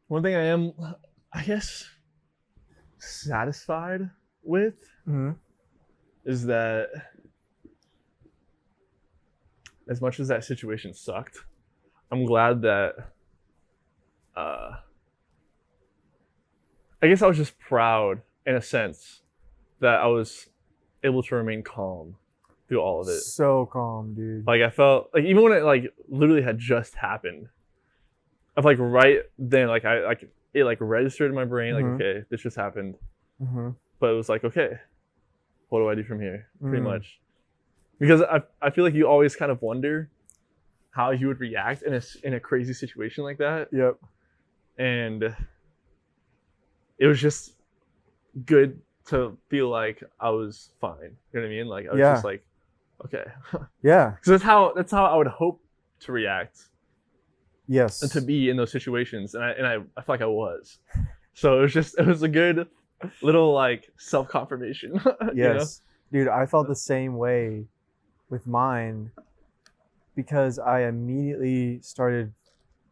one thing I am, I guess, satisfied with is that as much as that situation sucked, I'm glad that I guess I was just proud in a sense that I was able to remain calm through all of it. So calm, dude. Like I felt like even when it like literally had just happened, I like right then like it like registered in my brain like okay, this just happened. But it was like okay, what do I do from here? Pretty much. Because I feel like you always kind of wonder how you would react in a crazy situation like that. Yep. And it was just good to feel like I was fine. You know what I mean? Like I was just like, okay. Yeah. Because that's how I would hope to react. Yes. And to be in those situations, and I feel like I was. So it was a good little like self confirmation. Yes, you know? Dude, I felt the same way with mine because I immediately started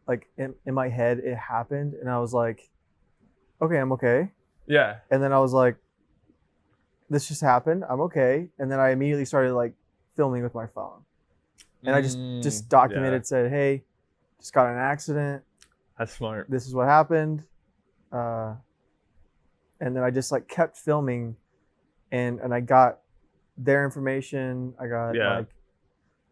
like in my head it happened and I was like, okay, I'm okay. Yeah. And then I was like, this just happened, I'm okay. And then I immediately started like filming with my phone. And I just documented, said, hey, just got in an accident. That's smart. This is what happened. And then I just like kept filming and I got their information. I got like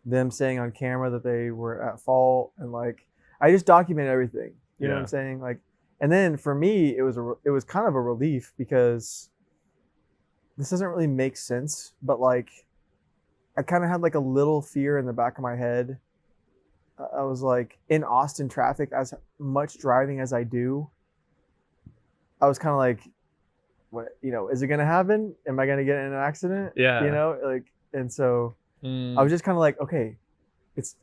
them saying on camera that they were at fault and like I just documented everything. You know what I'm saying? Like, and then for me, it was kind of a relief because this doesn't really make sense, but like I kind of had like a little fear in the back of my head. I was like in Austin traffic, as much driving as I do, I was kind of like, what, you know, is it going to happen? Am I going to get in an accident? Yeah. You know, like, and so I was just kind of like, okay, it's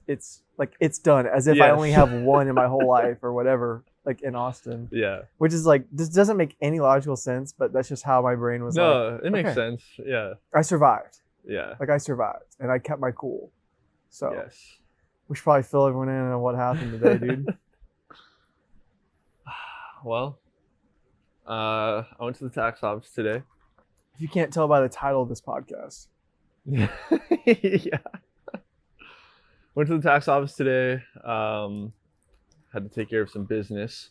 like, it's done, as if I only have one in my whole life or whatever, like in Austin. Yeah. Which is like, this doesn't make any logical sense, but that's just how my brain was. No, it makes sense. Yeah. I survived. Yeah. Like I survived and I kept my cool. So yes. We should probably fill everyone in on what happened today, dude. Well, I went to the tax office today. If you can't tell by the title of this podcast. Yeah. Went to the tax office today. Had to take care of some business.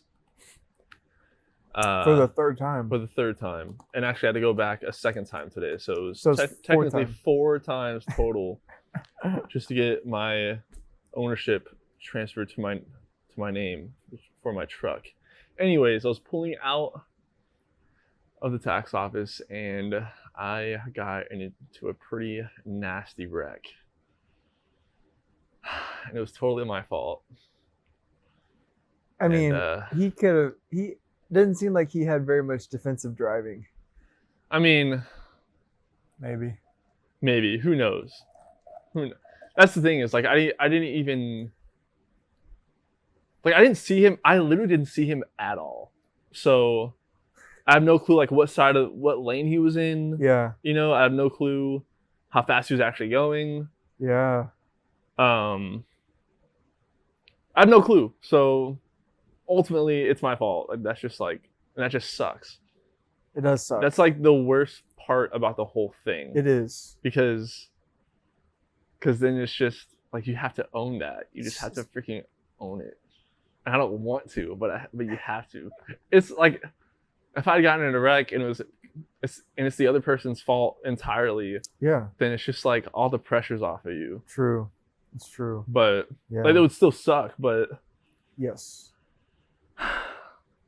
For the third time. For the third time. And actually I had to go back a second time today. So it was technically 4 times total just to get my ownership transferred to my name for my truck. Anyways, I was pulling out of the tax office and I got into a pretty nasty wreck. And it was totally my fault. I mean, he didn't seem like he had very much defensive driving. I mean, maybe. Who knows? That's the thing is like I didn't even like I didn't see him. I literally didn't see him at all. So I have no clue like what lane he was in. Yeah. You know, I have no clue how fast he was actually going. Yeah. I have no clue. So ultimately it's my fault. Like that's just like, and that just sucks. It does suck. That's like the worst part about the whole thing. It is. Because then it's just like you have to own that. You just have to freaking own it. And I don't want to, but you have to. It's like if I'd gotten in a wreck and it's the other person's fault entirely. Yeah. Then it's just like all the pressure's off of you. True. It's true. But like it would still suck. But yes.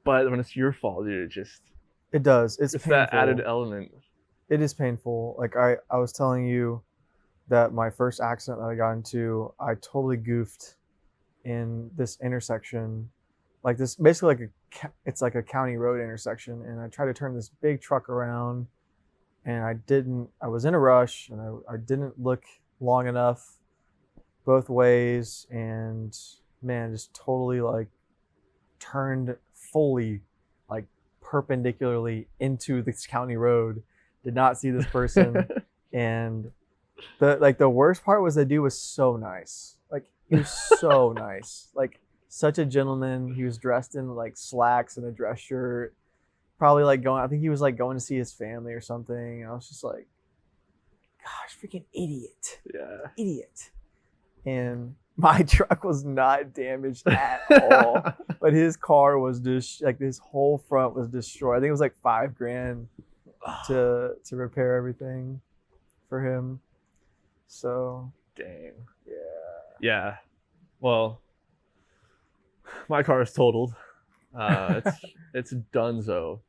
But when it's your fault, dude, it does. It's painful. That added element. It is painful. Like I was telling you that my first accident that I got into, I totally goofed in this intersection, like this, basically like it's like a county road intersection, and I tried to turn this big truck around, and I was in a rush, and I didn't look long enough both ways, and man, just totally like turned fully like perpendicularly into this county road, did not see this person. And the worst part was the dude was so nice. Like he was so nice, like such a gentleman. He was dressed in like slacks and a dress shirt. Probably like going, I think he was like going to see his family or something. And I was just like, gosh, freaking idiot. Yeah. Idiot. And my truck was not damaged at all. But his car was just like, his whole front was destroyed. I think it was like $5,000 to repair everything for him. So dang. Yeah. Yeah. Well, my car is totaled. It's donezo.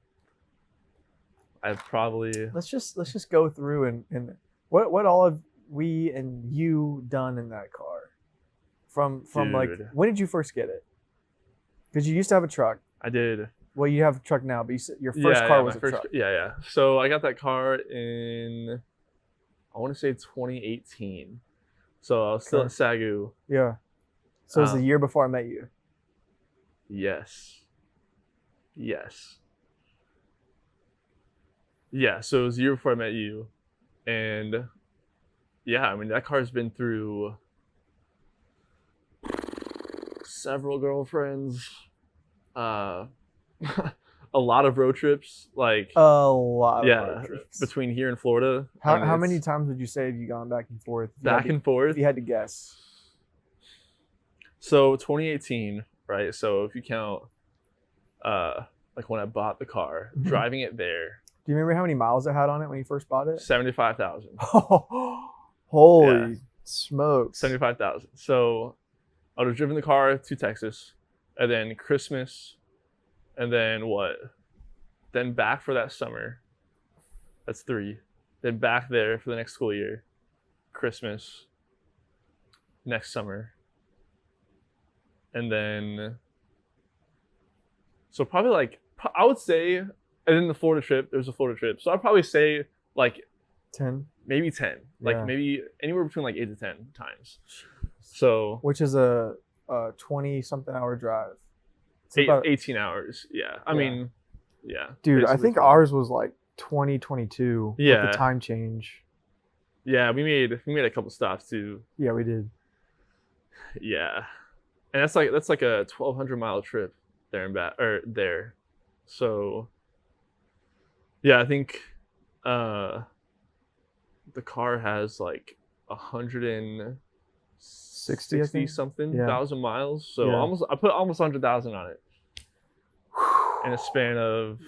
I've probably let's just go through and what all have we and you done in that car? From like, when did you first get it? Because you used to have a truck. I did. Well, you have a truck now, but you said your first car was a truck. Yeah. So I got that car in, I want to say 2018. So I was still at Sagu. Yeah. So it was the year before I met you. Yes. Yeah, so it was the year before I met you. And yeah, I mean, that car's been through several girlfriends, a lot of road trips, like a lot of road trips. Between here and Florida. How many times would you say have you gone back and forth? If you had to guess. So 2018, right? So if you count like when I bought the car, driving it there. Do you remember how many miles it had on it when you first bought it? 75,000. Holy smokes. 75,000. So I would have driven the car to Texas, and then Christmas, and then what? Then back for that summer. That's 3. Then back there for the next school year. Christmas. Next summer. And then, so probably like, I would say, and then the Florida trip, there was a Florida trip. So I'd probably say like 10, maybe 10, like maybe anywhere between like 8 to 10 times. So, which is a 20 something hour drive. 18 hours. Yeah. I mean, yeah. Dude, I think ours was like 2022 with the time change. Yeah. We made a couple stops too. Yeah, we did. Yeah. And that's like a 1,200 mile trip there and back, or there. So yeah, I think the car has like 160 something thousand miles. So I put almost 100,000 on it in a span of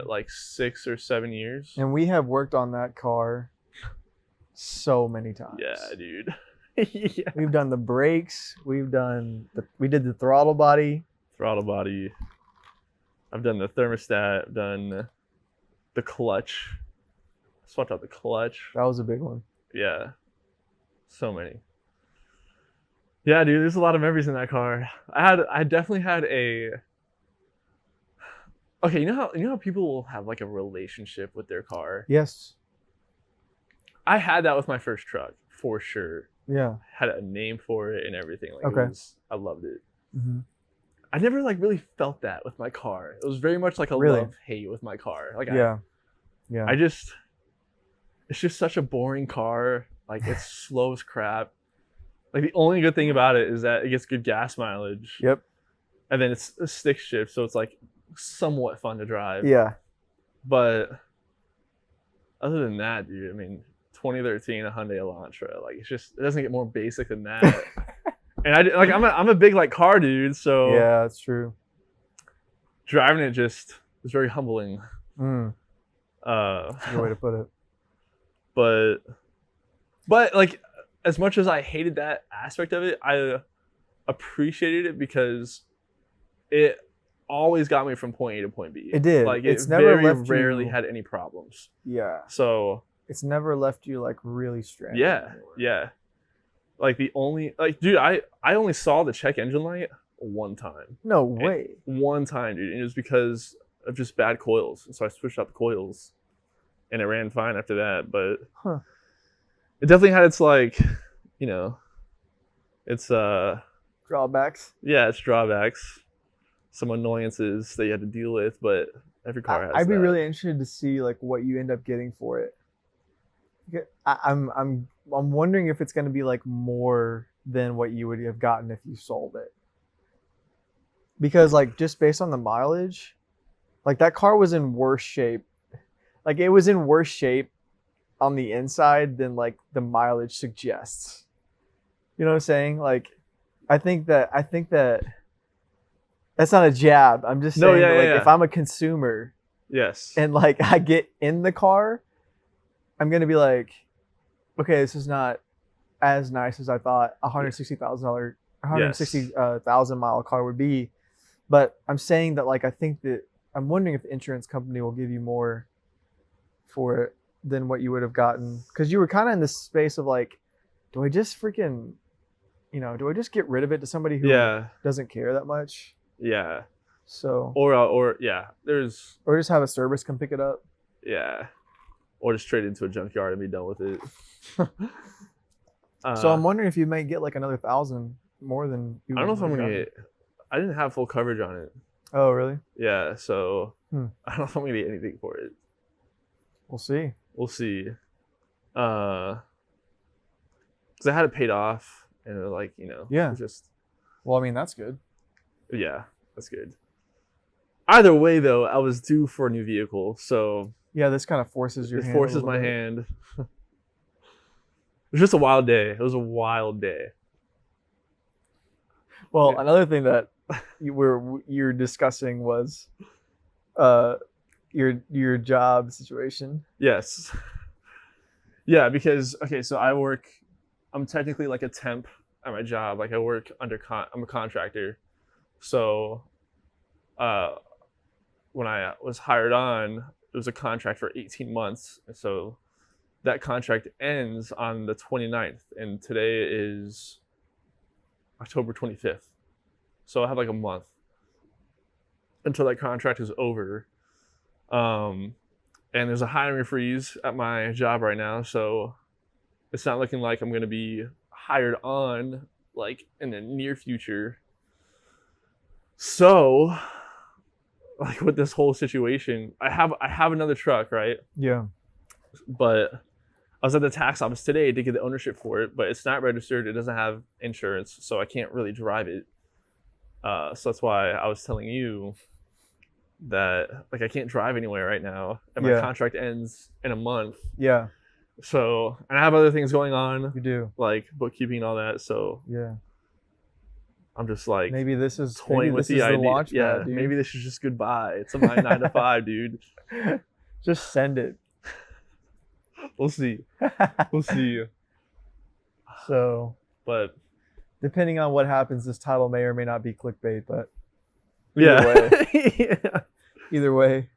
like 6 or 7 years. And we have worked on that car so many times. Yeah, dude. We've done the brakes. We did the throttle body. I've done the thermostat. I've done the clutch. Swapped out the clutch. That was a big one. Yeah, so many. Yeah, dude, there's a lot of memories in that car. I definitely had a. Okay, you know how people will have like a relationship with their car. Yes. I had that with my first truck for sure. Yeah. Had a name for it and everything. Like I loved it. Mm-hmm. I never like really felt that with my car. It was very much like a love-hate with my car. Like it's just such a boring car. Like it's slow as crap. Like the only good thing about it is that it gets good gas mileage. Yep. And then it's a stick shift, so it's like somewhat fun to drive. Yeah. But other than that, dude, I mean, 2013 a Hyundai Elantra, like it doesn't get more basic than that. And I'm a big like car dude, so yeah, that's true. Driving it just was very humbling. That's a good way to put it. But like, as much as I hated that aspect of it, I appreciated it because it always got me from point A to point B. It did. Like it's never rarely had any problems. Yeah. So it's never left you like really stranded. Yeah. Like the only dude, I only saw the check engine light one time. No way. One time, dude. And it was because of just bad coils. And so I switched out the coils and it ran fine after that. But it definitely had its like, it's drawbacks. Yeah, it's drawbacks. Some annoyances that you had to deal with, but every car has I'd be that. really interested to see like what you end up getting for it. I'm wondering if it's going to be like more than what you would have gotten if you sold it. because like just based on the mileage, like that car was in worse shape. Like it was in worse shape on the inside than like the mileage suggests. You know what I'm saying? Like I think that that's not a jab. I'm just saying that, like if I'm a consumer, yes, and like I get in the car, I'm gonna be like, okay, this is not as nice as I thought $160,000 mile car would be. But I'm saying that like I think that I'm wondering if the insurance company will give you more for it than what you would have gotten, because you were kind of in this space of like, do I just freaking, do I just get rid of it to somebody who doesn't care that much? Yeah. So or just have a service come pick it up. Yeah. Or just trade it into a junkyard and be done with it. So I'm wondering if you may get like another 1,000 more than you. I don't know if I'm gonna get. I didn't have full coverage on it. Oh really? Yeah. So I don't know if I'm gonna get anything for it. We'll see. Because I had it paid off, and it, like just. Well, I mean that's good. Yeah, that's good. Either way, though, I was due for a new vehicle, so. Yeah, this kind of forces your hand. It forces my hand. It was just a wild day. It was a wild day. Well, another thing that you're discussing was your job situation. Yes. Yeah, because so I'm technically like a temp at my job. Like I work I'm a contractor. So when I was hired on, it was a contract for 18 months. And so that contract ends on the 29th, and today is October 25th. So I have like a month until that contract is over. And there's a hiring freeze at my job right now, so it's not looking like I'm going to be hired on like in the near future. So like with this whole situation, I have another truck, right? Yeah. But I was at the tax office today to get the ownership for it, but it's not registered. It doesn't have insurance, so I can't really drive it. So that's why I was telling you that like I can't drive anywhere right now, and my contract ends in a month. Yeah. So, and I have other things going on. You do. Like bookkeeping and all that. So yeah. I'm just like maybe this is toying with the idea. Yeah, maybe this is just goodbye. It's my 9 to 5, dude. Just send it. We'll see. So, but depending on what happens, this title may or may not be clickbait. But either way,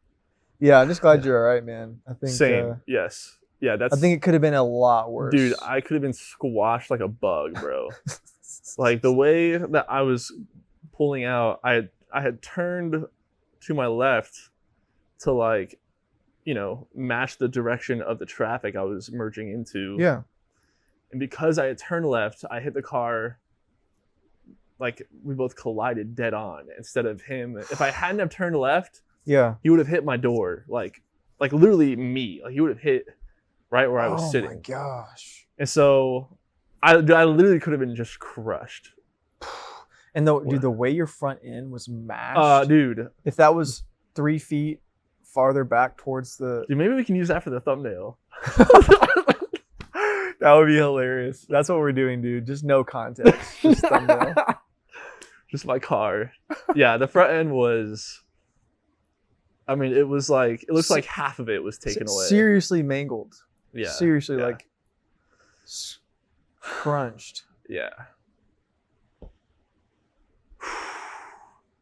yeah. I'm just glad you're all right, man. I think same. Yes. Yeah. I think it could have been a lot worse, dude. I could have been squashed like a bug, bro. Like the way that I was pulling out, I had turned to my left to like, match the direction of the traffic I was merging into. Yeah. And because I had turned left, I hit the car. Like we both collided dead on instead of him. If I hadn't have turned left, he would have hit my door. Like literally me. Like he would have hit right where I was sitting. Oh my gosh. And so I literally could have been just crushed. And the way your front end was mashed. Dude. If that was 3 feet farther back towards the... Dude, maybe we can use that for the thumbnail. That would be hilarious. That's what we're doing, dude. Just no context. Just thumbnail. Just my car. Yeah, the front end was... I mean, it was like... It looks like half of it was taken away. Seriously mangled. Yeah. Seriously, like... crunched. Yeah.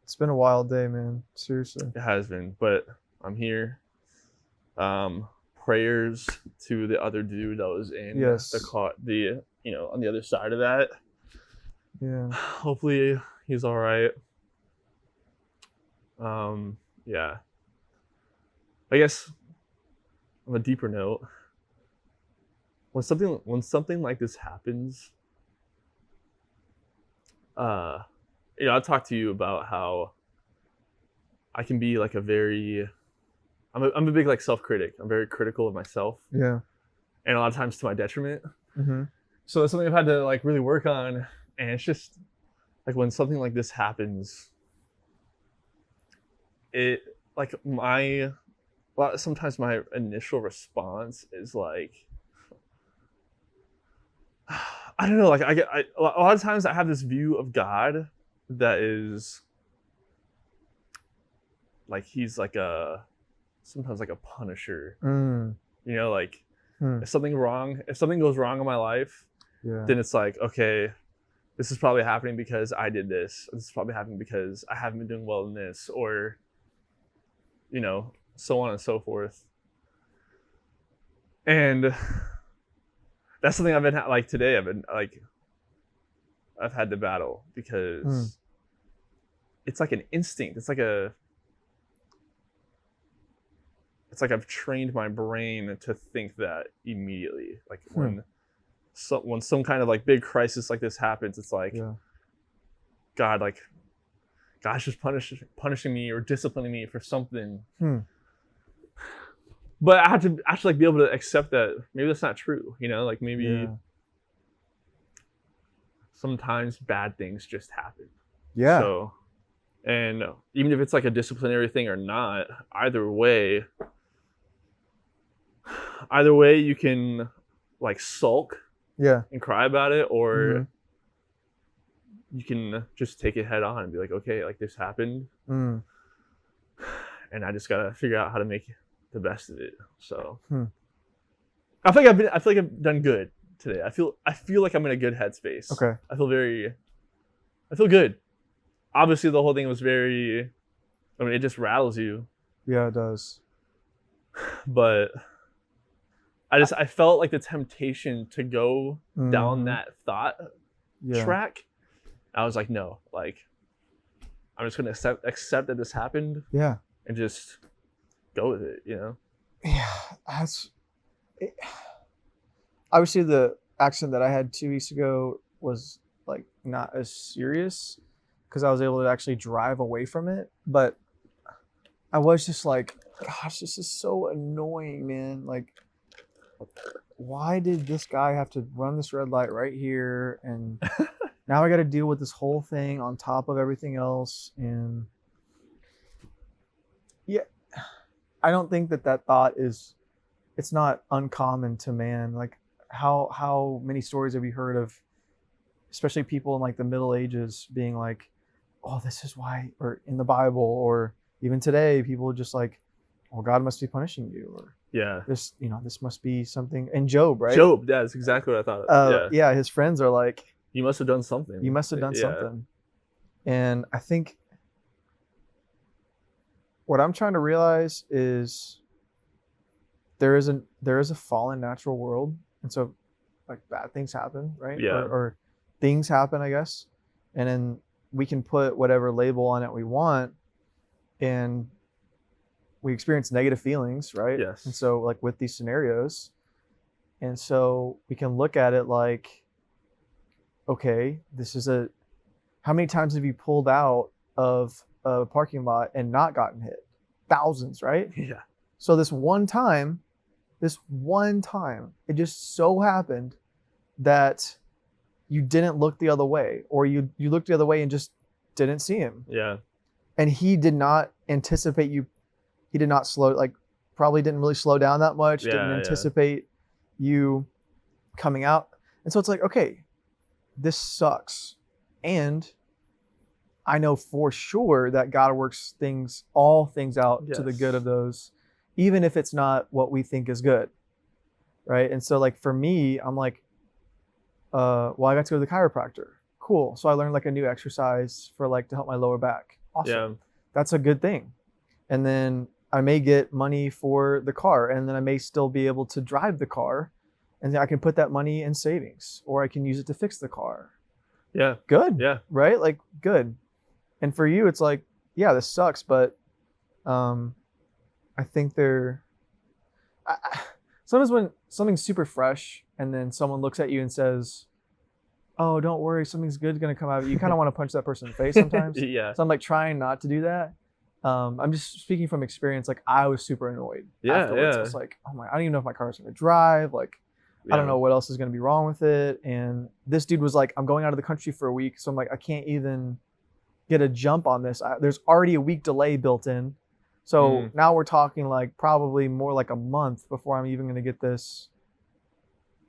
It's been a wild day, man. Seriously. It has been, but I'm here. Prayers to the other dude that was in the car, on the other side of that. Yeah. Hopefully he's all right. Yeah. I guess on a deeper note, when something like this happens, I talked to you about how I can be like I'm a big like self-critic. I'm very critical of myself. Yeah. And a lot of times to my detriment. Mm-hmm. So it's something I've had to like really work on. And it's just like when something like this happens, like sometimes my initial response is like, I don't know, like a lot of times I have this view of God that is like he's like sometimes like a punisher. You know, like if something goes wrong in my life, then it's like, okay, this is probably happening because I did this. This is probably happening because I haven't been doing well in this, or, you know, so on and so forth. And that's something I've been like today. I've had to battle because it's like an instinct. It's like I've trained my brain to think that immediately. Like when some kind of like big crisis like this happens, it's like, God's just punishing me or disciplining me for something. But I have to actually like be able to accept that maybe that's not true. You know, like maybe sometimes bad things just happen. Yeah. So, and even if it's like a disciplinary thing or not, either way you can like sulk and cry about it, or you can just take it head on and be like, okay, like this happened and I just gotta figure out how to make the best of it. So I feel like I've done good today. I feel like I'm in a good headspace. Okay. I feel good. Obviously the whole thing was it just rattles you. Yeah, it does. But I felt like the temptation to go down that thought track. I was like, no, like I'm just gonna accept that this happened. Yeah. And just go with it, you know? Yeah, obviously the accident that I had 2 weeks ago was like not as serious because I was able to actually drive away from it. But I was just like, gosh, this is so annoying, man. Like, why did this guy have to run this red light right here? And now I got to deal with this whole thing on top of everything else. And yeah, I don't think that thought it's not uncommon to man. Like how many stories have you heard of, especially people in like the Middle Ages being like, oh, this is why, or in the Bible, or even today, people are just like, well, God must be punishing you, or this must be something. And Job, right? Job, yeah, that's exactly what I thought. Yeah, his friends are like, you must have done something. You must have done something. And I think what I'm trying to realize is there is a fallen natural world, and so like bad things happen, right? Yeah. Or things happen, I guess, and then we can put whatever label on it we want, and we experience negative feelings, right? Yes. And so like with these scenarios, and so we can look at it like, okay, how many times have you pulled out of a parking lot and not gotten hit? Thousands, right? Yeah. So this one time, it just so happened that you didn't look the other way, or you looked the other way and just didn't see him. Yeah. And he did not anticipate you. He did not probably didn't really slow down that much. Didn't anticipate you coming out. And so it's like, okay, this sucks. And I know for sure that God works all things out to the good of those, even if it's not what we think is good. Right. And so like for me, I'm like, I got to go to the chiropractor. Cool. So I learned like a new exercise for like to help my lower back. Awesome. Yeah. That's a good thing. And then I may get money for the car, and then I may still be able to drive the car, and then I can put that money in savings, or I can use it to fix the car. Yeah. Good. Yeah. Right? Like good. And for you, it's like, yeah, this sucks, but I think sometimes when something's super fresh and then someone looks at you and says, oh, don't worry, something's good going to come out of it, you kind of want to punch that person in the face sometimes. Yeah. So I'm like trying not to do that. I'm just speaking from experience. Like I was super annoyed afterwards. I was like, oh my, I don't even know if my car's going to drive. Like, I don't know what else is going to be wrong with it. And this dude was like, I'm going out of the country for a week. So I'm like, I can't even get a jump on this. There's already a week delay built in. So now we're talking like probably more like a month before I'm even going to get this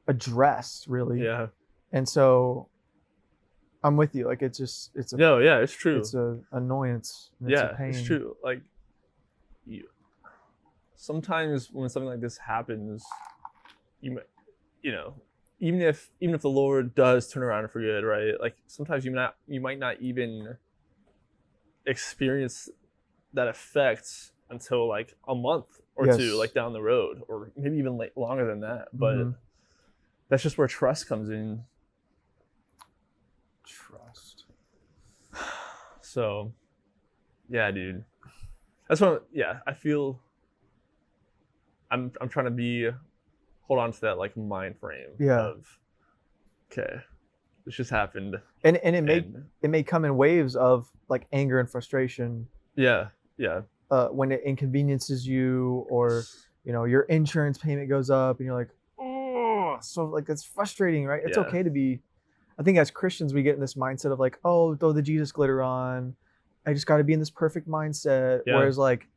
addressed, really. Yeah. And so I'm with you. Like it's a no, yeah, it's true. It's a annoyance. It's a pain. It's true. Like sometimes when something like this happens, you know, even if the Lord does turn around for good, right? Like sometimes you might not even experience that effect until like a month or two, like down the road, or maybe even longer than that. But that's just where trust comes in. Trust. So, yeah, dude. That's what. Yeah, I feel. I'm trying to hold on to that like mind frame. Yeah. Of, okay, this just happened. And it may come in waves of like anger and frustration. Yeah. Yeah. When it inconveniences you, or your insurance payment goes up, and you're like, oh, so like it's frustrating, right? It's okay to be. I think as Christians we get in this mindset of like, oh, throw the Jesus glitter on. I just got to be in this perfect mindset. Yeah. Whereas like,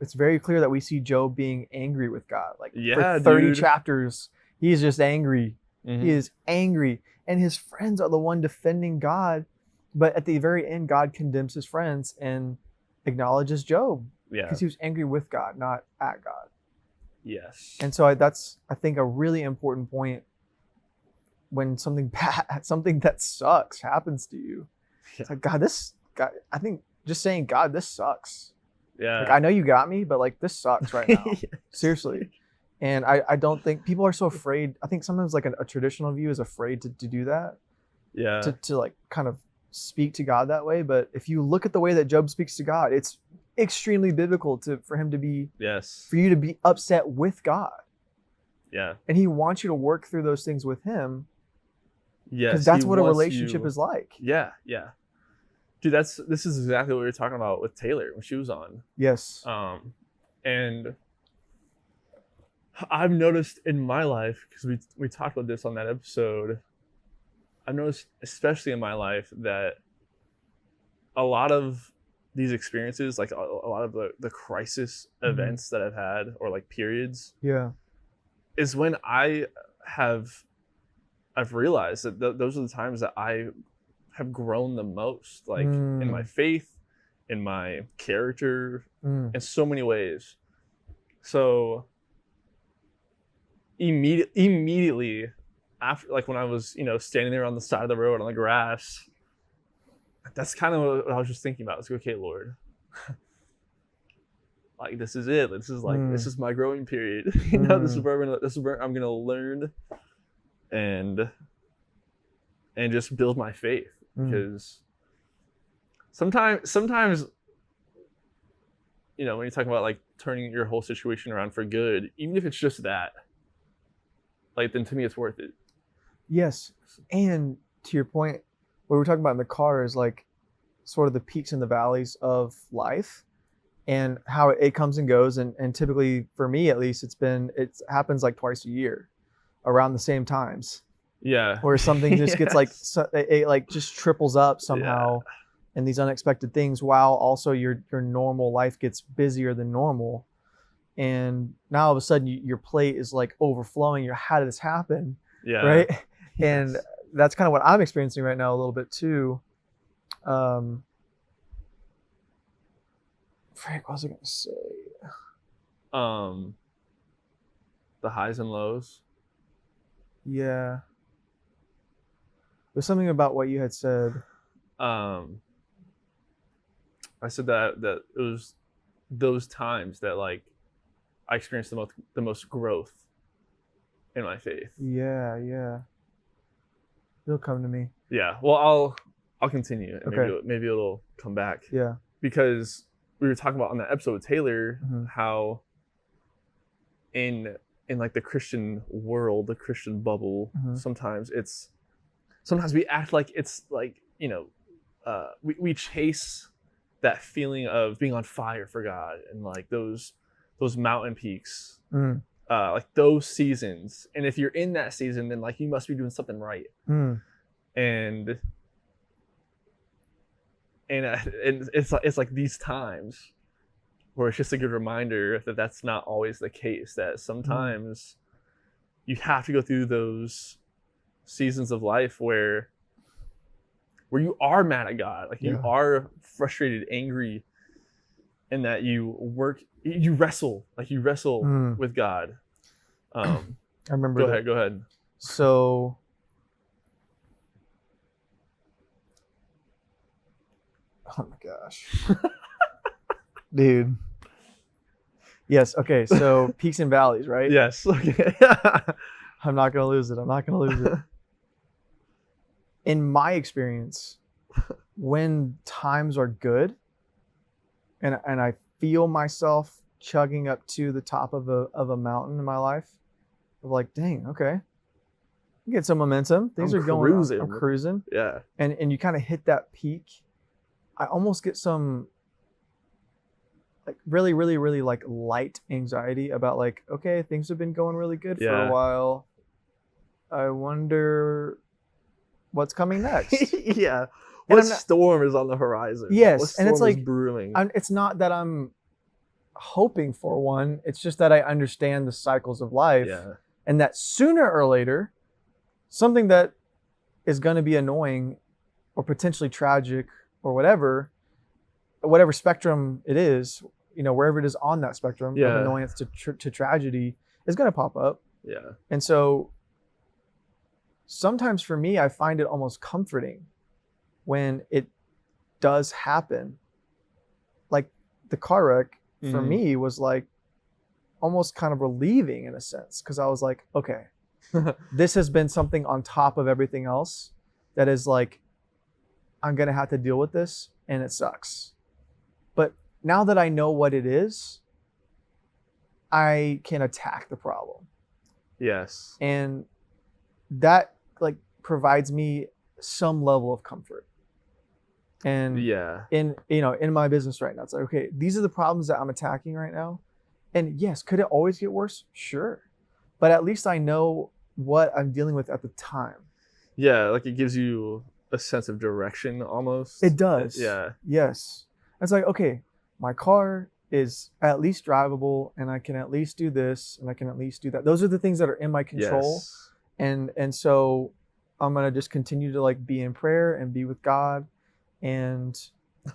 it's very clear that we see Job being angry with God. Like for 30 chapters, he's just angry. He is angry, and his friends are the one defending God. But at the very end, God condemns his friends and acknowledges Job. Yeah. Because he was angry with God, not at God. Yes. And so that's, I think, a really important point when something bad, something that sucks happens to you. Yeah. It's like, God, I think just saying, God, this sucks. Yeah. Like, I know you got me, but like, this sucks right now. Yes. Seriously. And I don't think people are so afraid. I think sometimes like a traditional view is afraid to do that. Yeah. To like kind of speak to God that way. But if you look at the way that Job speaks to God, it's extremely biblical for him to be, for you to be upset with God. Yeah. And he wants you to work through those things with him. Yes. Because that's what a relationship is like. Yeah. Yeah. Dude, this is exactly what we were talking about with Taylor when she was on. Yes. And I've noticed in my life, because we talked about this on that episode, I've noticed, especially in my life, that a lot of these experiences, like a lot of the crisis events that I've had, or like periods, is when I've realized that those are the times that I have grown the most, like in my faith, in my character, in so many ways. So immediately after, like when I was, standing there on the side of the road on the grass, that's kind of what I was just thinking about. It's like, okay, Lord, like this is it. This is like this is my growing period. This is where I'm gonna learn and just build my faith. Because sometimes, when you're talking about like turning your whole situation around for good, even if it's just that, like, then to me it's worth it. Yes. And to your point, what we're talking about in the car is like sort of the peaks and the valleys of life and how it comes and goes. And typically for me, at least, it happens like twice a year around the same times. Yeah. Where something just gets like, it like just triples up somehow in these unexpected things, while also your normal life gets busier than normal. And now all of a sudden your plate is like overflowing. How did this happen? Yeah. Right. Yes. And that's kind of what I'm experiencing right now a little bit too. Frank, what was I going to say? The highs and lows. Yeah. There's something about what you had said. I said that it was those times that like I experienced the most growth in my faith. Yeah. It'll come to me. Yeah. Well, I'll continue, and okay. maybe it'll come back. Yeah. Because we were talking about on that episode with Taylor how in like the Christian world, the Christian bubble, sometimes we act like it's like, we chase that feeling of being on fire for God and like those mountain peaks, like those seasons. And if you're in that season, then like you must be doing something right. And it's like these times or it's just a good reminder that that's not always the case, that sometimes you have to go through those seasons of life where you are mad at God, like you are frustrated, angry, and that you wrestle with God. I remember Go ahead. So oh my gosh. Dude. Yes, okay, so peaks and valleys, right? Yes. Okay. I'm not gonna lose it. In my experience, when times are good and I feel myself chugging up to the top of a mountain in my life, of like, dang, okay, get some momentum. Things are going. I'm cruising. Yeah. And you kind of hit that peak. I almost get some like really, really, really like light anxiety about like, okay, things have been going really good for a while. I wonder what's coming next. Yeah. What storm is on the horizon? Yes. What storm and it's like is brewing? It's not that I'm hoping for one. It's just that I understand the cycles of life. Yeah. And that sooner or later, something that is going to be annoying or potentially tragic or whatever spectrum it is, wherever it is on that spectrum of annoyance to tragedy is going to pop up. Yeah. And so sometimes for me, I find it almost comforting when it does happen. Like the car wreck for me was like almost kind of relieving in a sense, because I was like, okay, this has been something on top of everything else that is like, I'm going to have to deal with this and it sucks. But now that I know what it is, I can attack the problem. Yes. And that like provides me some level of comfort. And in my business right now, it's like, okay, these are the problems that I'm attacking right now. And yes, could it always get worse? Sure. But at least I know what I'm dealing with at the time. Yeah, like it gives you a sense of direction almost. It does. Yeah. Yes. It's like, okay, my car is at least drivable and I can at least do this and I can at least do that. Those are the things that are in my control. Yes. And so I'm going to just continue to like be in prayer and be with God, and I'm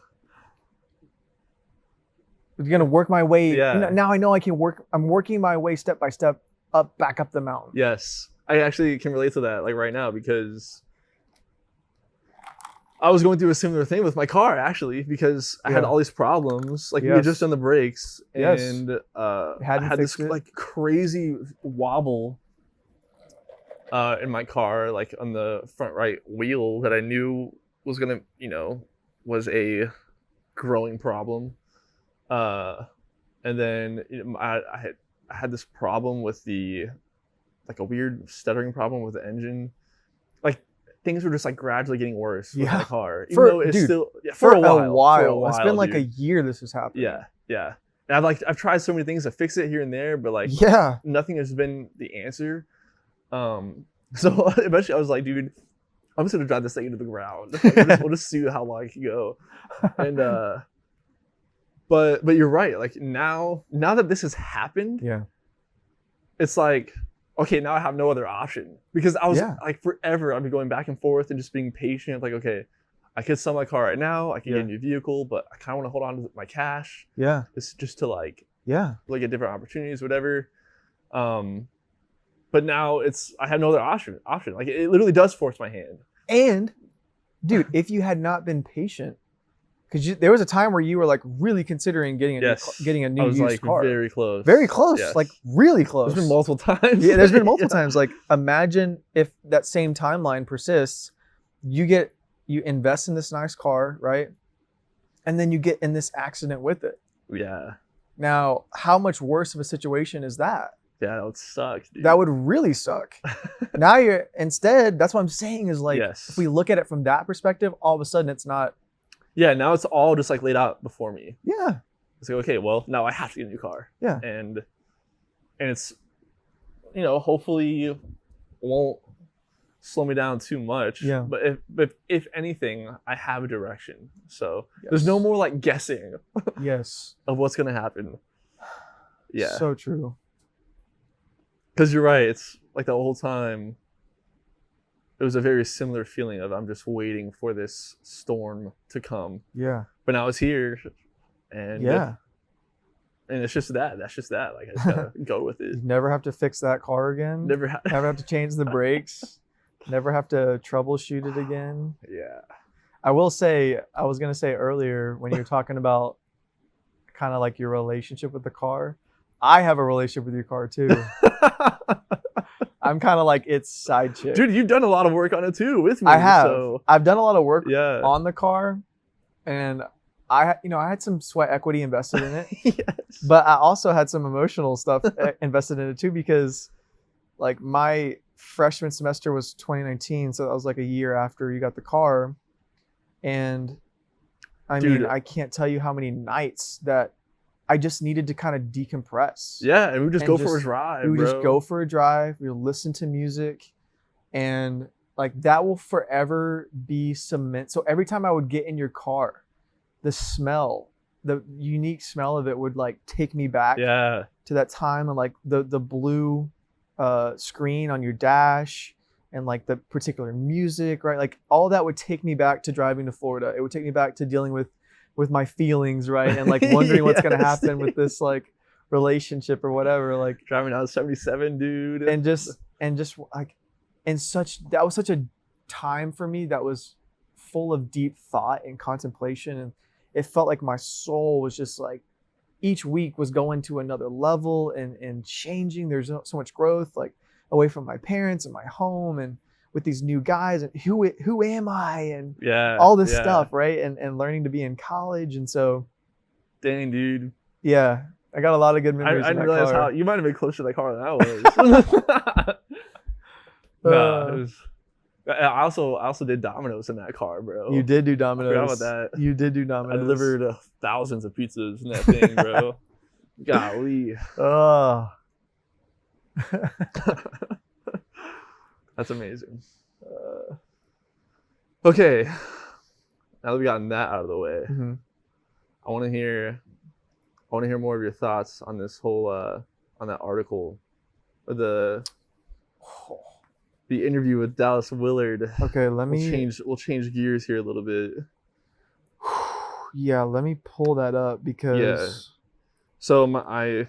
going to work my way. Yeah. Now I know I can work. I'm working my way step by step back up the mountain. Yes. I actually can relate to that like right now, because I was going through a similar thing with my car actually, because I had all these problems. Like we had just done the brakes and had this like crazy wobble in my car, like on the front right wheel, that I knew was gonna, was a growing problem. And then I had this problem with like a weird stuttering problem with the engine. Like things were just like gradually getting worse with my car. Even though it's still for a while. It's been like a year this has happened. Yeah. And I've tried so many things to fix it here and there, but like nothing has been the answer. So eventually I was like, dude, I'm just gonna drive this thing into the ground. Like, we'll just see how long it can go. And but you're right. Like now that this has happened, it's like, okay, now I have no other option, because I was like forever I'd be going back and forth and just being patient. Like, okay, I could sell my car right now. I can get a new vehicle, but I kind of want to hold on to my cash. Yeah, it's just to like look at different opportunities, whatever. But now I have no other option. Like it literally does force my hand. And dude, if you had not been patient, because there was a time where you were like really considering getting a new used car. Very close. Very close. Yes. Like really close. There's been multiple times. Yeah, there's been multiple times. Like imagine if that same timeline persists, you invest in this nice car, right? And then you get in this accident with it. Yeah. Now, how much worse of a situation is that? Yeah, that would suck, dude. That would really suck. Now instead, that's what I'm saying is like, if we look at it from that perspective, all of a sudden it's not. Yeah, now it's all just like laid out before me. Yeah. It's like, okay, well, now I have to get a new car. Yeah. And it's, hopefully won't slow me down too much. Yeah. But if anything, I have a direction. So there's no more like guessing. Yes. Of what's gonna happen. Yeah. So true. Because you're right. It's like the whole time. It was a very similar feeling of I'm just waiting for this storm to come. Yeah. But now it's here, and it's just that. That's just that. Like I just gotta go with it. You never have to fix that car again. Never have to change the brakes. Never have to troubleshoot it again. Yeah. I will say, I was gonna say earlier when you were talking about kind of like your relationship with the car. I have a relationship with your car too. I'm kind of like its side chick. Dude, you've done a lot of work on it too with me. I have. So. I've done a lot of work on the car, and I had some sweat equity invested in it. Yes. But I also had some emotional stuff invested in it too, because like my freshman semester was 2019, so that was like a year after you got the car, and I mean, I can't tell you how many nights that I just needed to kind of decompress. Yeah, and we would just go for a drive. We would just go for a drive. We would listen to music, and like that will forever be cement. So every time I would get in your car, the smell, the unique smell of it would like take me back to that time, and like the blue screen on your dash, and like the particular music, right? Like all that would take me back to driving to Florida. It would take me back to dealing with my feelings, right? And like wondering what's going to happen with this like relationship or whatever, like driving down 77, dude. And just like, that was such a time for me that was full of deep thought and contemplation. And it felt like my soul was just like, each week was going to another level and changing. There's so much growth, like away from my parents and my home, and with these new guys, and who am I, and all this stuff, right? And learning to be in college, and so. Dang, dude. Yeah, I got a lot of good memories. I didn't realize how you might have been closer to that car than I was. No, it was. I also did Domino's in that car, bro. You did do Domino's. I forgot about that. You did do Domino's. I delivered thousands of pizzas in that thing, bro. Golly. Oh. That's amazing. Okay, now that we've gotten that out of the way, I want to hear more of your thoughts on this whole on that article, or the interview with Dallas Willard. Okay, we'll change gears here a little bit. Yeah, let me pull that up because. So I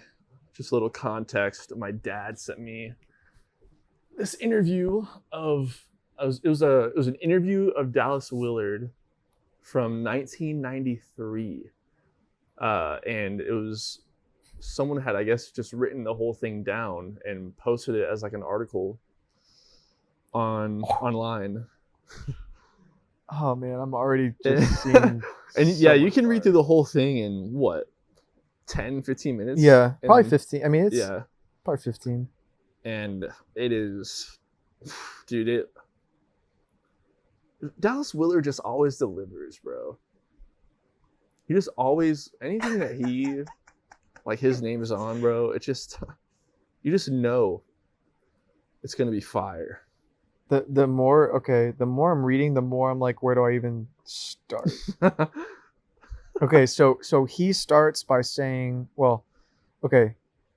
just a little context. My dad sent me this interview it was an interview of Dallas Willard from 1993, and it was someone had, I guess, just written the whole thing down and posted it as like an article online. Oh man, I'm already just seeing. And you can read through the whole thing in what, 10-15 minutes? Yeah, probably 15. I mean, it's probably 15. And it is, dude, Dallas Willard just always delivers, bro. He just always, anything that he, like his name is on, bro, it just, you just know it's going to be fire. The more I'm reading, the more I'm like, where do I even start? Okay, so he starts by saying,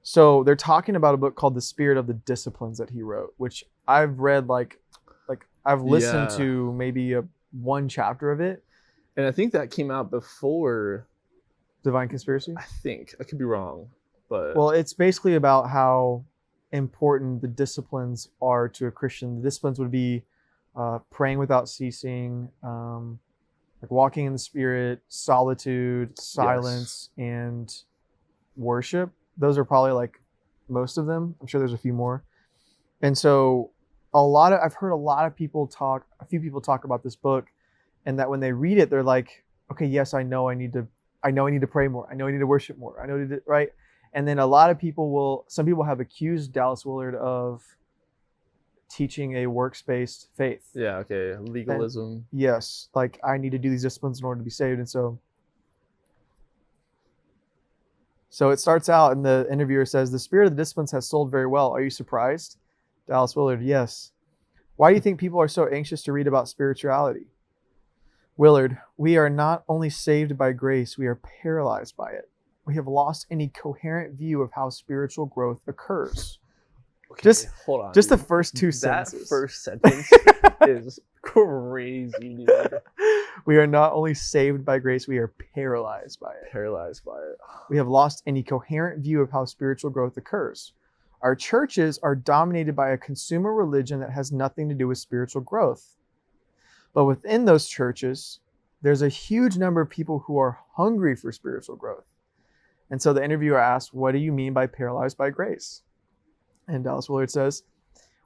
so they're talking about a book called The Spirit of the Disciplines that he wrote, which I've read like I've listened to maybe one chapter of it. And I think that came out before Divine Conspiracy? I think. I could be wrong. But well, it's basically about how important the disciplines are to a Christian. The disciplines would be praying without ceasing, like walking in the Spirit, solitude, silence, and worship. Those are probably like most of them. I'm sure there's a few more. And so I've heard a few people talk about this book, and that when they read it, they're like, okay, yes, I know I need to pray more. I know I need to worship more. I know I need to, right? And then some people have accused Dallas Willard of teaching a works-based faith. Yeah, okay. Legalism. And yes. Like, I need to do these disciplines in order to be saved. And so it starts out, and the interviewer says, "The spirit of the disciplines has sold very well. Are you surprised?" Dallas Willard, yes. Why do you think people are so anxious to read about spirituality? Willard, we are not only saved by grace, we are paralyzed by it. We have lost any coherent view of how spiritual growth occurs. Okay, hold on. Just dude. The first two sentences. That first sentence is crazy, dude. We are not only saved by grace, we are paralyzed by it. Paralyzed by it. We have lost any coherent view of how spiritual growth occurs. Our churches are dominated by a consumer religion that has nothing to do with spiritual growth. But within those churches, there's a huge number of people who are hungry for spiritual growth. And so the interviewer asked, what do you mean by paralyzed by grace? And Dallas Willard says,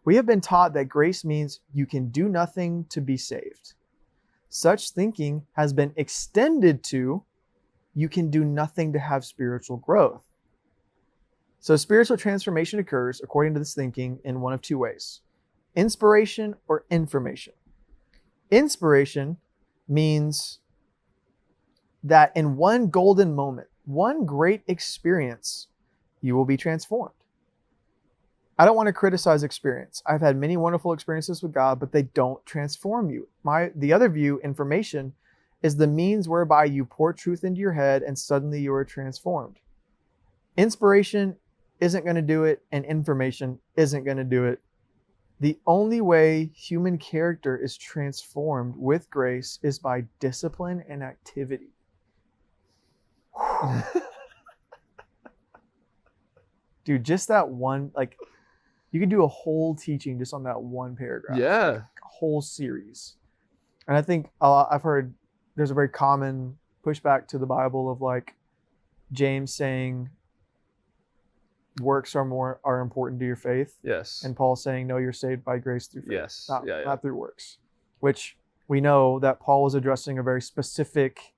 we have been taught that grace means you can do nothing to be saved. Such thinking has been extended to you can do nothing to have spiritual growth. So spiritual transformation occurs, according to this thinking, in one of two ways: inspiration or information. Inspiration means that in one golden moment, one great experience, you will be transformed. I don't want to criticize experience. I've had many wonderful experiences with God, but they don't transform you. The other view, information, is the means whereby you pour truth into your head and suddenly you are transformed. Inspiration isn't going to do it, and information isn't going to do it. The only way human character is transformed with grace is by discipline and activity. Dude, just that one, like, you could do a whole teaching just on that one paragraph. Yeah. Like a whole series. And I think I've heard there's a very common pushback to the Bible of like James saying works are important to your faith. Yes. And Paul saying, no, you're saved by grace through faith. Yes. Not through works. Which we know that Paul was addressing a very specific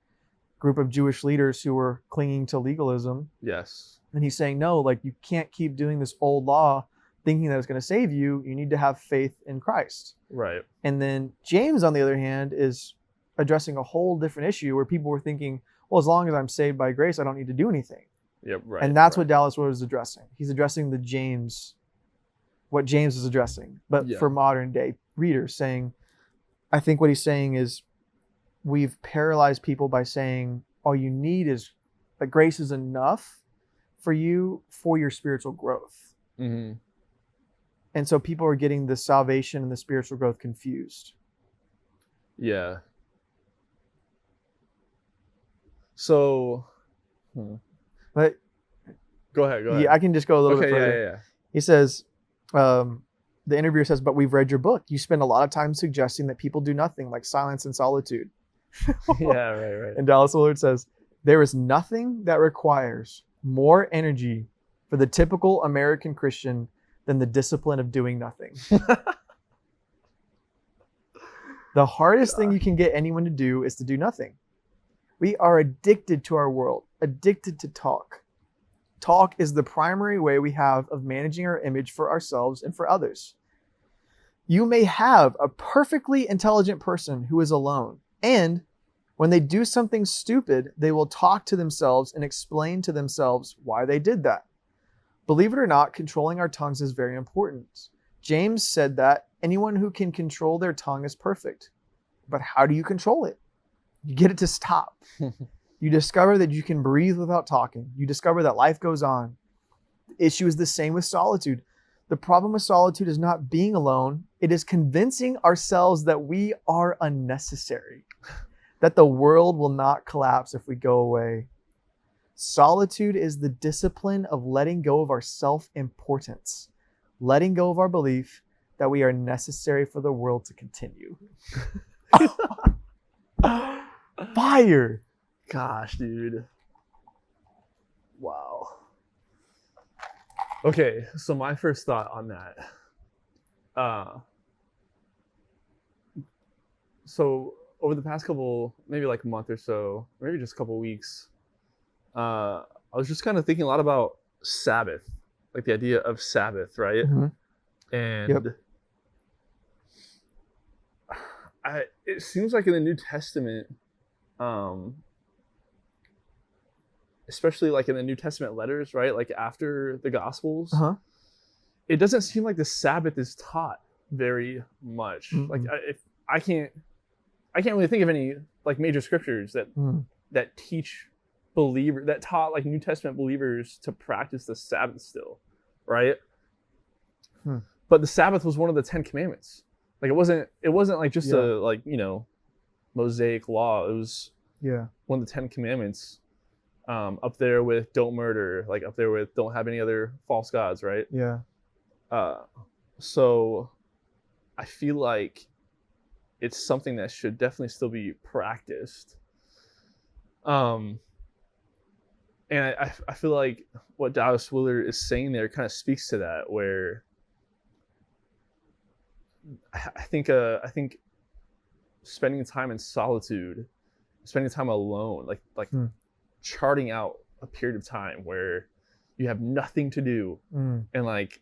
group of Jewish leaders who were clinging to legalism. Yes. And he's saying, no, like you can't keep doing this old law thinking that it's going to save you. You need to have faith in Christ. Right. And then James, on the other hand, is addressing a whole different issue where people were thinking, well, as long as I'm saved by grace, I don't need to do anything. Yep, right. And that's what Dallas Willard is addressing. He's addressing what James is addressing, but for modern day readers, saying, I think what he's saying is we've paralyzed people by saying all you need is that grace is enough for you for your spiritual growth. Mm-hmm. And so people are getting the salvation and the spiritual growth confused. Yeah. So, but go ahead. Yeah, I can just go a little bit further. Yeah. He says, the interviewer says, but we've read your book. You spend a lot of time suggesting that people do nothing, like silence and solitude. Yeah, right. And Dallas Willard says, there is nothing that requires more energy for the typical American Christian than the discipline of doing nothing. The hardest thing you can get anyone to do is to do nothing. We are addicted to our world, addicted to talk. Talk is the primary way we have of managing our image for ourselves and for others. You may have a perfectly intelligent person who is alone, and when they do something stupid, they will talk to themselves and explain to themselves why they did that. Believe it or not, controlling our tongues is very important. James said that anyone who can control their tongue is perfect. But how do you control it? You get it to stop. You discover that you can breathe without talking. You discover that life goes on. The issue is the same with solitude. The problem with solitude is not being alone. It is convincing ourselves that we are unnecessary, that the world will not collapse if we go away. Solitude is the discipline of letting go of our self-importance, letting go of our belief that we are necessary for the world to continue. Fire! Gosh, dude. Wow. Okay, so my first thought on that. So over the past maybe like a month or so, maybe just a couple weeks, I was just kind of thinking a lot about Sabbath, like the idea of Sabbath, right? Mm-hmm. And it seems like in the New Testament, especially like in the New Testament letters, right? Like after the Gospels, it doesn't seem like the Sabbath is taught very much. Mm-hmm. Like if I can't really think of any like major scriptures that teach that taught like New Testament believers to practice the Sabbath still, right? But the Sabbath was one of the 10 commandments. Like it wasn't like just a like, you know, Mosaic law. It was one of the 10 commandments, up there with don't murder, like up there with don't have any other false gods, right? Yeah. So I feel like it's something that should definitely still be practiced. And I feel like what Dallas Willard is saying there kind of speaks to that, where I think spending time in solitude, spending time alone, like charting out a period of time where you have nothing to do, and like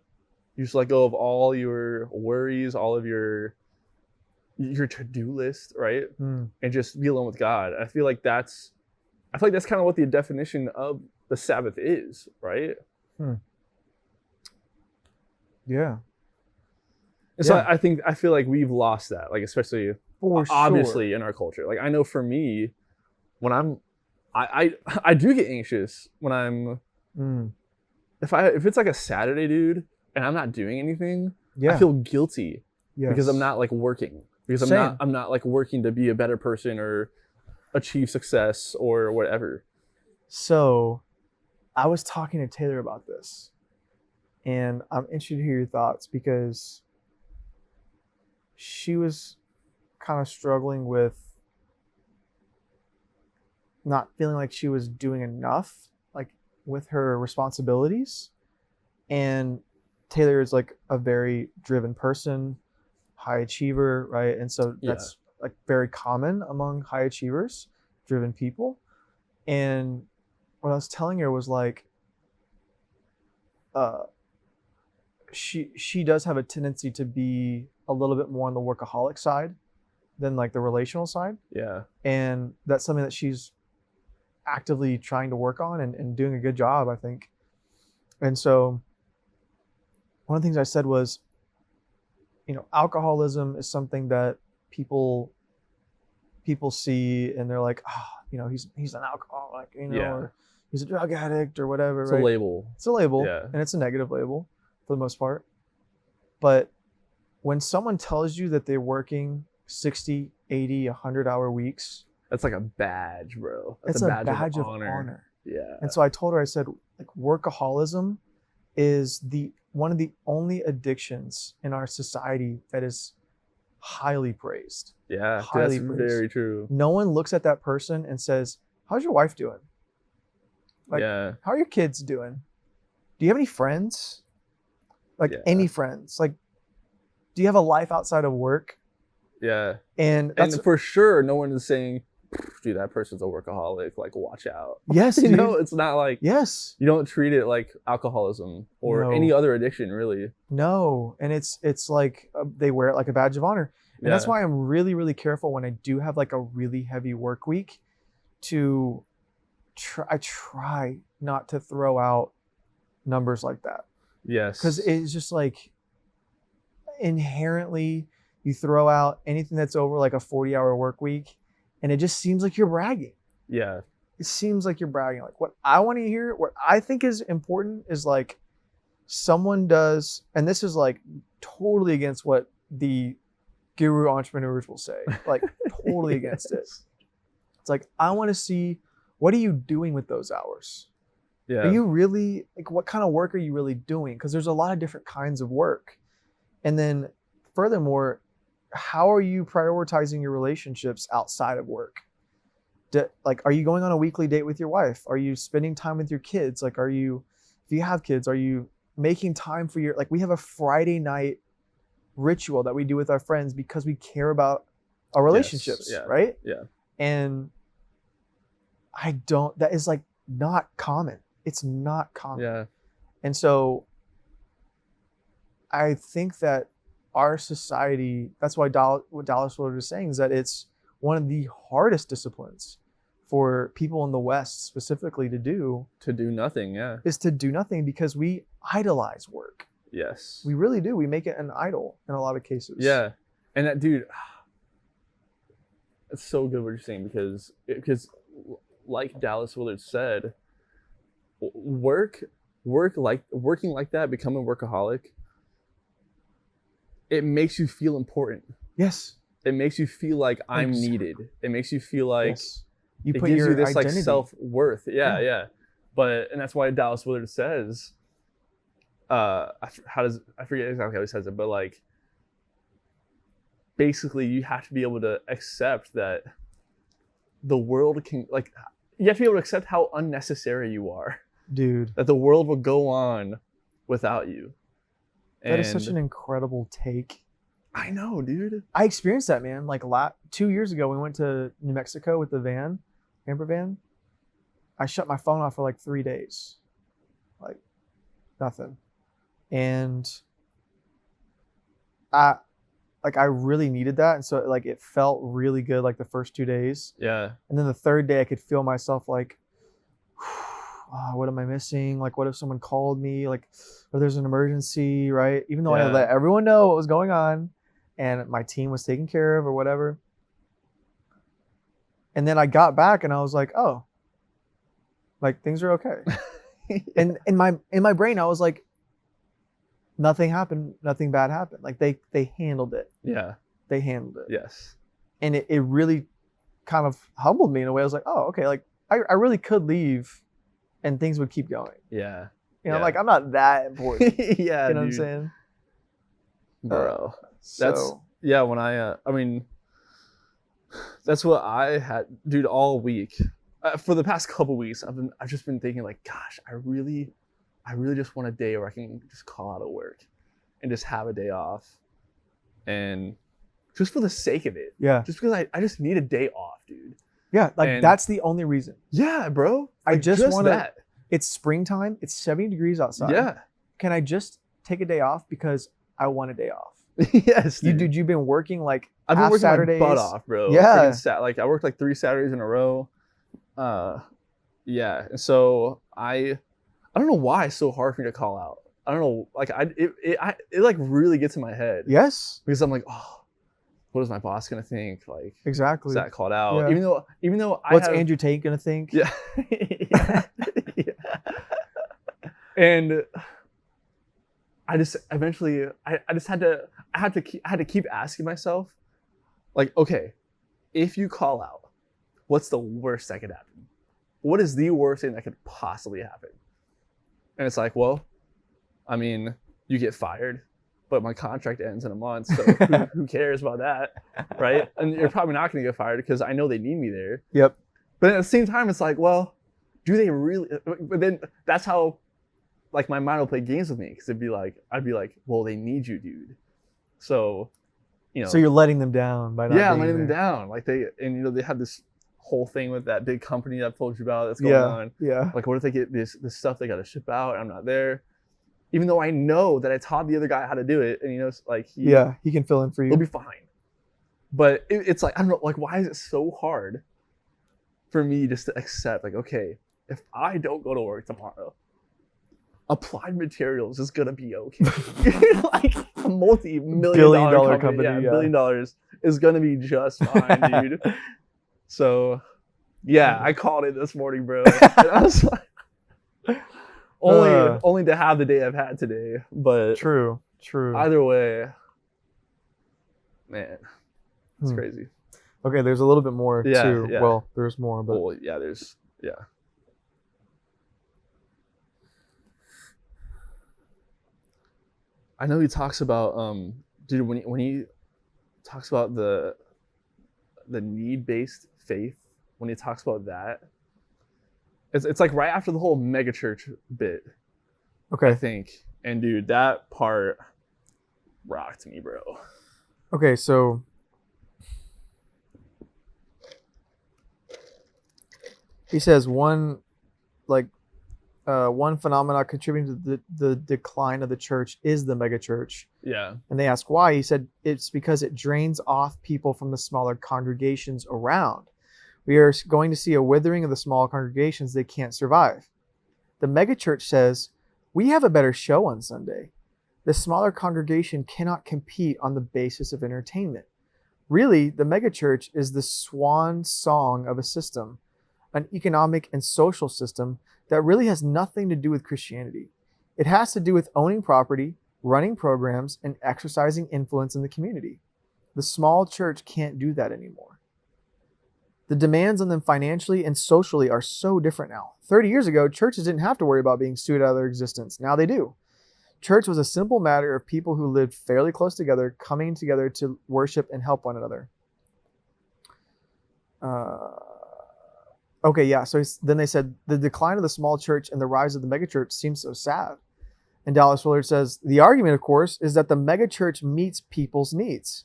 you just let go of all your worries, all of your to-do list, right? And just be alone with God. I feel like that's kind of what the definition of the Sabbath is, right? Yeah. And so I feel like we've lost that, like especially obviously in our culture. Like I know for me, when I do get anxious when I'm if it's like a Saturday, dude, and I'm not doing anything, I feel guilty because I'm not like working. Because I'm not like working to be a better person or achieve success or whatever. So I was talking to Taylor about this, and I'm interested to hear your thoughts, because she was kind of struggling with not feeling like she was doing enough, like with her responsibilities. And Taylor is like a very driven person, high achiever, right? And so that's like very common among high achievers, driven people. And what I was telling her was like, she does have a tendency to be a little bit more on the workaholic side than like the relational side. Yeah. And that's something that she's actively trying to work on and doing a good job, I think. And so one of the things I said was, you know, alcoholism is something that people see and they're like, oh, you know, he's an alcoholic, you know, or he's a drug addict or whatever. It's a label. It's a label, and it's a negative label for the most part. But when someone tells you that they're working 60, 80, 100-hour weeks, that's like a badge, bro. That's a badge of honor. Yeah. And so I told her, I said, like, workaholism is one of the only addictions in our society that is highly praised. Yeah, highly that's praised. very true. No one looks at that person and says, how's your wife doing? Like, how are your kids doing? Do you have any friends? Like, any friends? Like, do you have a life outside of work? Yeah. And for sure, no one is saying, dude, that person's a workaholic, like watch out. Yes, you know, it's not like, yes, you don't treat it like alcoholism or any other addiction, really. No. And it's like they wear it like a badge of honor. And that's why I'm really, really careful when I do have like a really heavy work week to I try not to throw out numbers like that. Yes. Because it's just like inherently you throw out anything that's over like a 40-hour work week, and it just seems like you're bragging. Yeah. It seems like you're bragging. Like, what I want to hear, what I think is important is like someone does, and this is like totally against what the guru entrepreneurs will say, like totally against it. It's like, I want to see, what are you doing with those hours? Yeah. Are you really, like, what kind of work are you really doing? Because there's a lot of different kinds of work. And then furthermore, how are you prioritizing your relationships outside of work? Like, are you going on a weekly date with your wife? Are you spending time with your kids? Like, if you have kids, are you making time for like, we have a Friday night ritual that we do with our friends because we care about our relationships, right? Yeah. And that is like not common. It's not common. Yeah. And so I think that our society, that's why what Dallas Willard is saying is that it's one of the hardest disciplines for people in the West specifically to do nothing, is to do nothing, because we idolize work. Yes. We really do. We make it an idol in a lot of cases. Yeah. And that, dude, it's so good what you're saying because like Dallas Willard said, working like that, becoming a workaholic, it makes you feel important. Yes. It makes you feel like I'm needed. It makes you feel like you it put gives your you this identity. like self-worth. Yeah. And that's why Dallas Willard says, I forget exactly how he says it, but like basically you have to be able to accept that the world can, like, you have to be able to accept how unnecessary you are. Dude. That the world will go on without you. That is such an incredible take. I know, dude. I experienced that, man. Like 2 years ago, we went to New Mexico with the camper van. I shut my phone off for like 3 days. Like nothing. And I really needed that. And so like it felt really good like the first 2 days. Yeah. And then the third day I could feel myself like, oh, what am I missing? Like, what if someone called me? Like, or there's an emergency, right? Even though I let everyone know what was going on and my team was taken care of or whatever. And then I got back and I was like, oh, like things are okay. And in my brain, I was like, nothing happened. Nothing bad happened. Like they handled it. Yeah. They handled it. Yes. And it really kind of humbled me in a way. I was like, oh, okay. Like I really could leave and things would keep going. Yeah. You know, like I'm not that important. Yeah. You know what I'm saying? Bro. When I mean, that's what I had, dude, all week. For the past couple weeks, I've just been thinking like, gosh, I really just want a day where I can just call out of work and just have a day off. And just for the sake of it. Yeah. Just because I just need a day off, dude. Yeah, like that's the only reason. Yeah, bro. I just want that. It's springtime. It's 70 degrees outside. Yeah. Can I just take a day off because I want a day off? Yes, dude. You've been working like I've been working Saturdays. my butt off, bro. Yeah. Like I worked like 3 Saturdays in a row. Yeah. And so I don't know why it's so hard for me to call out. I don't know. Like it like really gets in my head. Yes. Because I'm like, oh, what is my boss gonna think? Like exactly. Is that called out? Yeah. Even though what's Andrew Tate gonna think? Yeah. Yeah. And I just eventually I had to keep asking myself, like, okay, if you call out, what's the worst that could happen? What is the worst thing that could possibly happen? And it's like, well, I mean, you get fired, but my contract ends in a month, so who cares about that, right? And you're probably not going to get fired because I know they need me there. Yep. But at the same time, it's like, well, do they really? But then that's how, like, my mind will play games with me because I'd be like, well, they need you, dude. So, you know. So you're letting them down by not being I'm letting there. them down. Like they have this whole thing with that big company that I've told you about that's going on. Yeah. Like, what if they get this stuff they got to ship out and I'm not there? Even though I know that I taught the other guy how to do it, and he knows, like, he can fill in for you. He'll be fine. But it's like, I don't know, like, why is it so hard for me just to accept, like, okay, if I don't go to work tomorrow, Applied Materials is gonna be okay. Like a multi-million-dollar company, $1 billion is gonna be just fine, dude. So, yeah, I called it this morning, bro. And I was like, only to have the day I've had today, but true. Either way, man, it's crazy. Okay, there's a little bit more too. Yeah. Well, there's more, but I know he talks about dude, when he talks about the need-based faith, when he talks about that, it's like right after the whole megachurch bit. Okay. I think. And dude, that part rocked me, bro. Okay, so he says one phenomenon contributing to the decline of the church is the megachurch. Yeah. And they ask why. He said it's because it drains off people from the smaller congregations around. We are going to see a withering of the small congregations. They can't survive. The megachurch says, we have a better show on Sunday. The smaller congregation cannot compete on the basis of entertainment. Really, the megachurch is the swan song of a system, an economic and social system that really has nothing to do with Christianity. It has to do with owning property, running programs, and exercising influence in the community. The small church can't do that anymore. The demands on them financially and socially are so different now. 30 years ago, churches didn't have to worry about being sued out of their existence. Now they do. Church was a simple matter of people who lived fairly close together, coming together to worship and help one another. So then they said, the decline of the small church and the rise of the megachurch seems so sad. And Dallas Willard says, the argument, of course, is that the megachurch meets people's needs.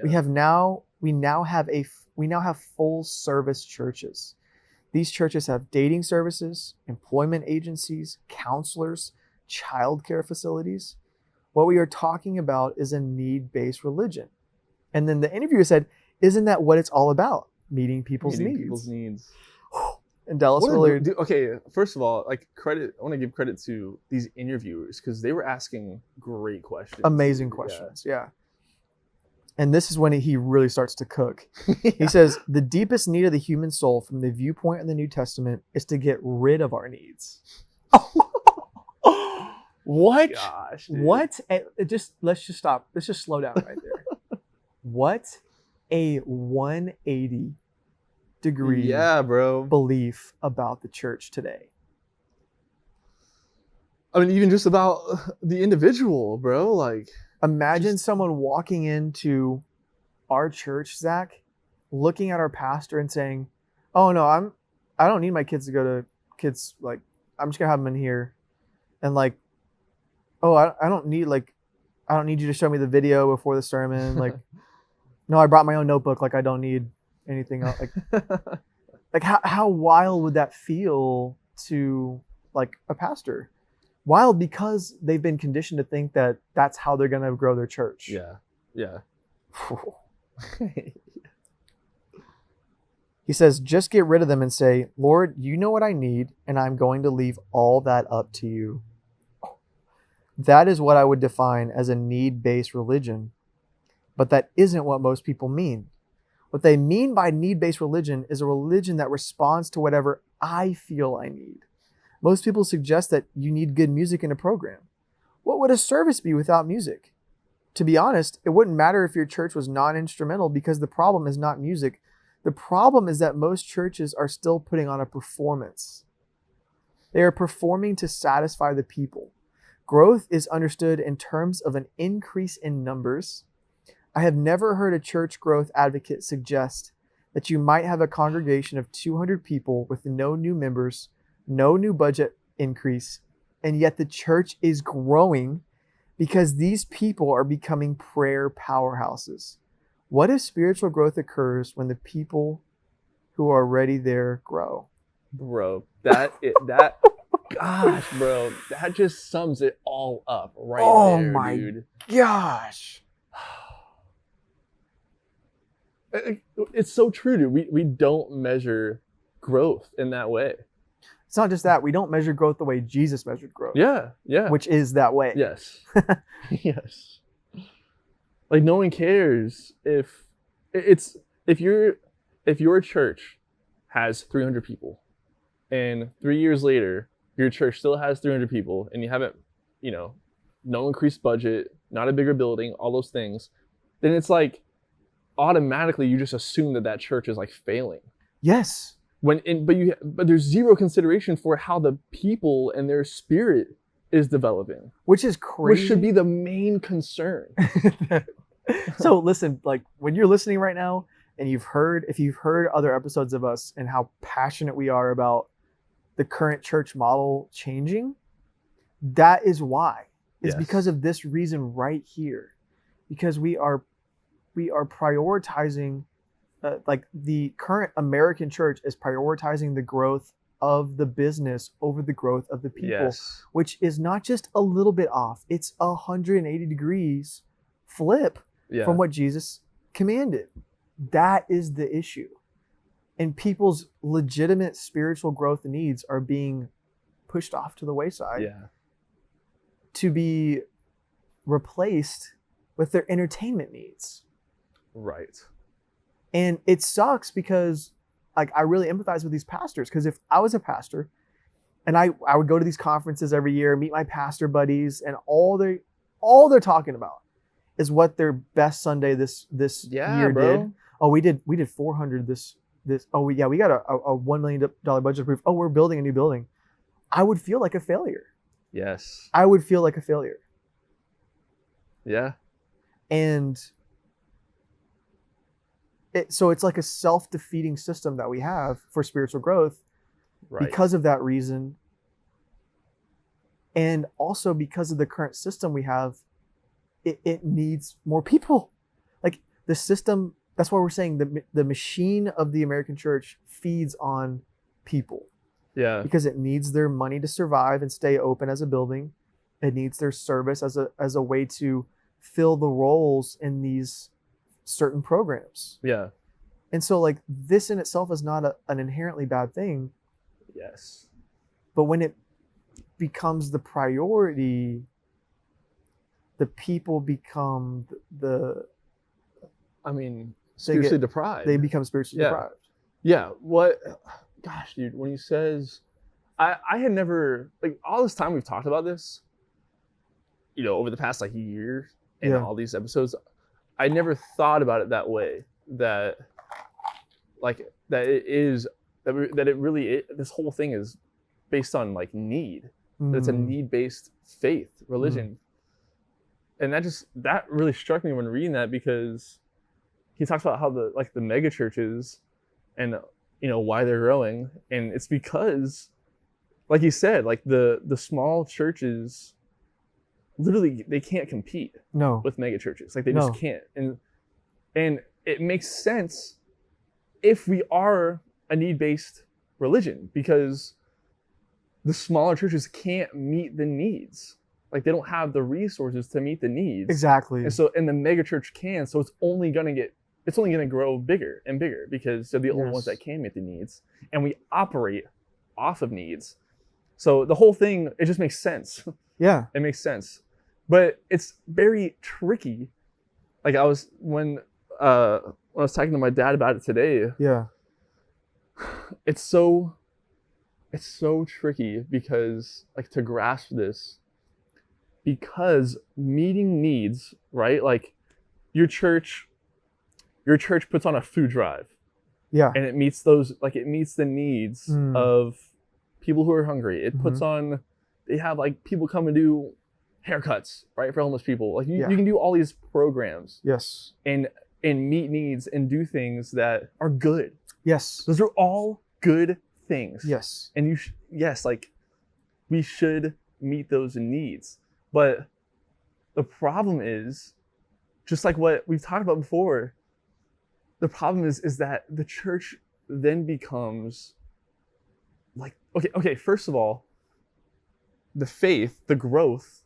Yeah. We now have full service churches. These churches have dating services, employment agencies, counselors, childcare facilities. What we are talking about is a need-based religion. And then the interviewer said, isn't that what it's all about? Meeting people's needs. And Dallas Willard. Okay, first of all, credit. I want to give credit to these interviewers because they were asking great questions. Amazing questions, yeah. And this is when he really starts to cook. Yeah. He says, the deepest need of the human soul from the viewpoint of the New Testament is to get rid of our needs. What? Gosh, dude. What? Let's just stop. Let's just slow down right there. What a 180 degree belief about the church today. I mean, even just about the individual, bro. Imagine someone walking into our church, Zach, looking at our pastor and saying, oh no, I don't need my kids to go to kids. I'm just gonna have them in here. And oh, I don't need you to show me the video before the sermon. No, I brought my own notebook. I don't need anything else. How wild would that feel to a pastor? Wild because they've been conditioned to think that that's how they're going to grow their church. Yeah. He says, just get rid of them and say, Lord, you know what I need, and I'm going to leave all that up to you. That is what I would define as a need-based religion. But that isn't what most people mean. What they mean by need-based religion is a religion that responds to whatever I feel I need. Most people suggest that you need good music in a program. What would a service be without music? To be honest, it wouldn't matter if your church was non-instrumental because the problem is not music. The problem is that most churches are still putting on a performance. They are performing to satisfy the people. Growth is understood in terms of an increase in numbers. I have never heard a church growth advocate suggest that you might have a congregation of 200 people with no new members, no new budget increase, and yet the church is growing because these people are becoming prayer powerhouses. What if spiritual growth occurs when the people who are already there grow? Bro, gosh, bro, that just sums it all up right there, my dude. Gosh. It's so true, dude. We don't measure growth in that way. It's not just that. We don't measure growth the way Jesus measured growth. Yeah. Which is that way. Yes. Yes. No one cares if your church has 300 people and 3 years later your church still has 300 people and you haven't, no increased budget, not a bigger building, all those things, then it's automatically you just assume that church is failing. Yes. But there's zero consideration for how the people and their spirit is developing, which is crazy. Which should be the main concern. So listen, when you're listening right now, and if you've heard other episodes of us and how passionate we are about the current church model changing, that is why. It's because of this reason right here, because we are prioritizing. The current American church is prioritizing the growth of the business over the growth of the people, which is not just a little bit off. It's 180 degrees flip from what Jesus commanded. That is the issue. And people's legitimate spiritual growth needs are being pushed off to the wayside to be replaced with their entertainment needs. Right. And it sucks because like I really empathize with these pastors, because if I was a pastor and I would go to these conferences every year, meet my pastor buddies, and all they're talking about is what their best Sunday this year did. Oh, we did 400 this. Oh, we got a $1 million budget approved. Oh, we're building a new building. I would feel like a failure. Yes. I would feel like a failure. Yeah. And so it's like a self-defeating system that we have for spiritual growth, because of that reason. And also because of the current system we have, it needs more people. Like the system, that's why we're saying the machine of the American church feeds on people. Yeah. Because it needs their money to survive and stay open as a building. It needs their service as a way to fill the roles in these certain programs. Yeah. And so like this in itself is not an inherently bad thing. Yes. But when it becomes the priority, the people become spiritually deprived. They become spiritually deprived. Yeah. Gosh, dude, when he says, I had never, like all this time we've talked about this, over the past like year and all these episodes, I never thought about it that way, that it really, this whole thing is based on like need. It's a need-based faith, religion. And that really struck me when reading that, because he talks about how the mega churches and why they're growing, and it's because, like you said, like the small churches literally they can't compete with mega churches. Like they just can't. And it makes sense if we are a need-based religion, because the smaller churches can't meet the needs. Like they don't have the resources to meet the needs. Exactly. And the mega church can, so it's only gonna grow bigger and bigger, because they're the only ones that can meet the needs. And we operate off of needs. So the whole thing, it just makes sense. Yeah. It makes sense. But it's very tricky. Like when I was talking to my dad about it today. Yeah. It's so tricky, because like to grasp this, because meeting needs, right? Like your church puts on a food drive. Yeah. And it meets the needs of people who are hungry. It puts on, they have like people come and do haircuts, right? For homeless people. Like you can do all these programs. Yes. And meet needs and do things that are good. Yes. Those are all good things. Yes. And we should meet those needs. But the problem is, just like what we've talked about before, the problem is that the church then becomes like, okay, first of all, the faith, the growth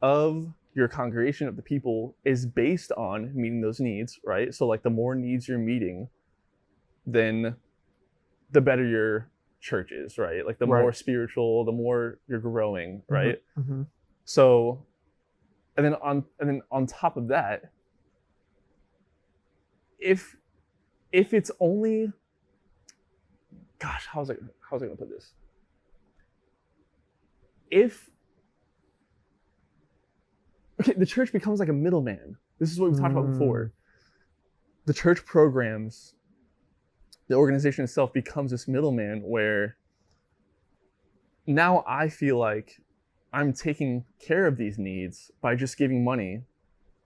of your congregation, of the people, is based on meeting those needs, right? So like the more needs you're meeting, then the better your church is, right? Like the more spiritual, the more you're growing, right? Mm-hmm. So, and then on top of that, if it's only, gosh, how was I gonna put this? The church becomes like a middleman. This is what we've talked about before. The church programs, the organization itself becomes this middleman where now I feel like I'm taking care of these needs by just giving money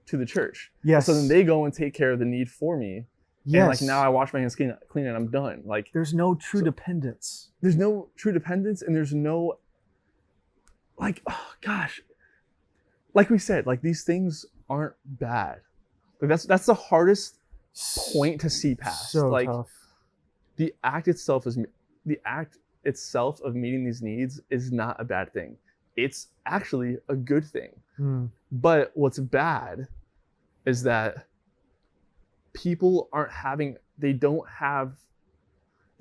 to the church. Yes. So then they go and take care of the need for me. Yes. And like now I wash my hands clean and I'm done. Like there's no true dependence. There's no true dependence, and there's no, like, oh gosh, like we said, like these things aren't bad. Like that's the hardest point to see past. So like tough. the act itself of meeting these needs is not a bad thing. It's actually a good thing. But what's bad is that people they're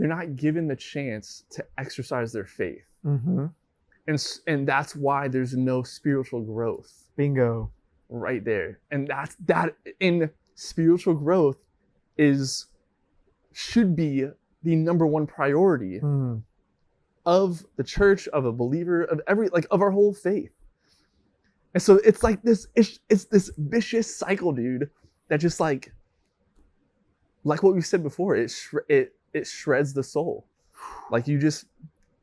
not given the chance to exercise their faith. And that's why there's no spiritual growth. Bingo. right there. And that in spiritual growth should be the number one priority of the church, of a believer, of of our whole faith. And so it's like this, it's this vicious cycle, dude, that just like what we said before, it shreds the soul. Like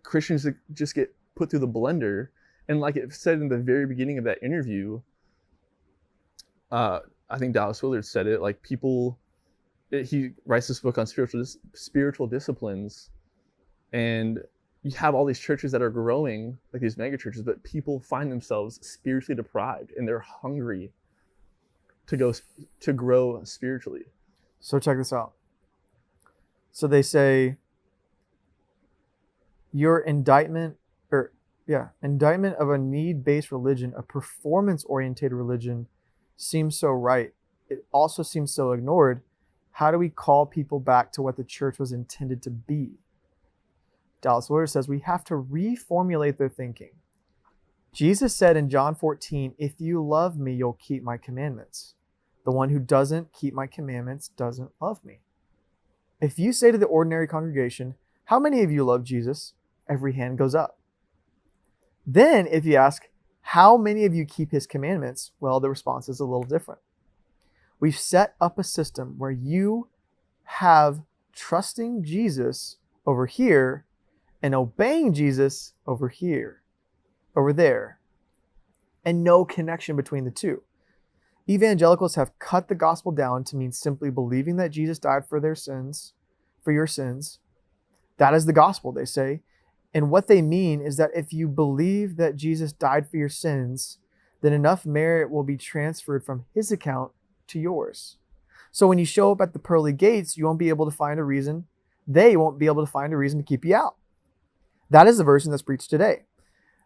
Christians just get put through the blender. And like it said in the very beginning of that interview, I think Dallas Willard said it, like he writes this book on spiritual disciplines, and you have all these churches that are growing, like these mega churches, but people find themselves spiritually deprived, and they're hungry to grow spiritually. So check this out. So they say your indictment of a need-based religion, a performance-oriented religion, seems so right. It also seems so ignored. How do we call people back to what the church was intended to be? Dallas Willard says we have to reformulate their thinking. Jesus said in John 14, if you love me, you'll keep my commandments. The one who doesn't keep my commandments doesn't love me. If you say to the ordinary congregation, how many of you love Jesus? Every hand goes up. Then if you ask, how many of you keep his commandments? Well, the response is a little different. We've set up a system where you have trusting Jesus over here and obeying Jesus over there, and no connection between the two. Evangelicals have cut the gospel down to mean simply believing that Jesus died for your sins. That is the gospel, they say. And what they mean is that if you believe that Jesus died for your sins, then enough merit will be transferred from his account to yours. So when you show up at the pearly gates, you won't be able to find a reason. They won't be able to find a reason to keep you out. That is the version that's preached today.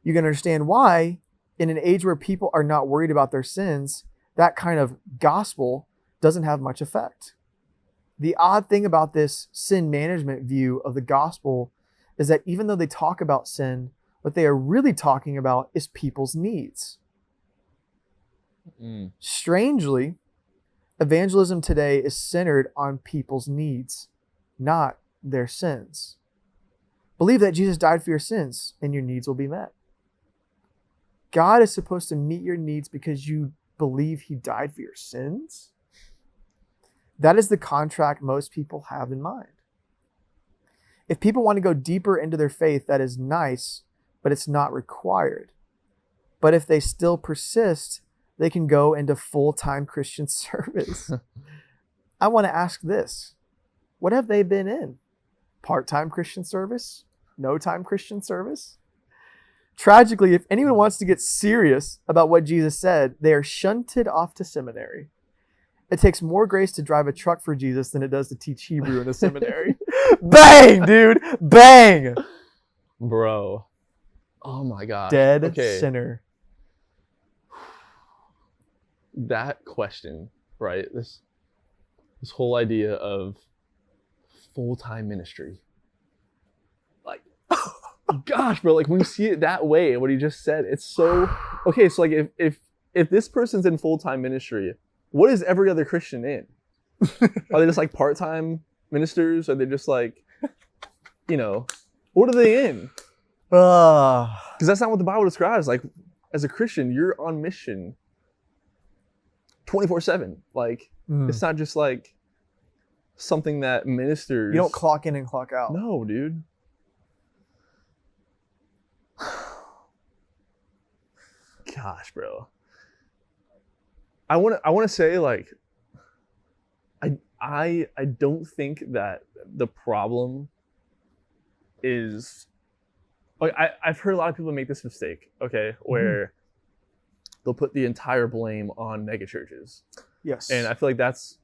You can understand why, in an age where people are not worried about their sins, that kind of gospel doesn't have much effect. The odd thing about this sin management view of the gospel is that even though they talk about sin, what they are really talking about is people's needs. Strangely, evangelism today is centered on people's needs, not their sins. Believe that Jesus died for your sins and your needs will be met. God is supposed to meet your needs because you believe he died for your sins? That is the contract most people have in mind. If people want to go deeper into their faith, that is nice, but it's not required. But if they still persist, they can go into full-time Christian service. I want to ask this. What have they been in? Part-time Christian service? No-time Christian service? Tragically, if anyone wants to get serious about what Jesus said, they are shunted off to seminary. It takes more grace to drive a truck for Jesus than it does to teach Hebrew in a seminary. Bang, dude! Bang! Bro. Oh my gosh. Dead sinner. That question, right? This whole idea of full-time ministry. Like, gosh, bro, like when you see it that way, what he just said, it's so okay. So like if this person's in full-time ministry, what is every other Christian in? Are they just like part-time ministers? Are they just like, what are they in? Because that's not what the Bible describes. Like, as a Christian, you're on mission 24/7. Like, it's not just like something that ministers. You don't clock in and clock out. No, dude. Gosh, bro. I want to say, like, I don't think that the problem is, like, I've heard a lot of people make this mistake, okay, where they'll put the entire blame on megachurches. Yes. And I feel like that's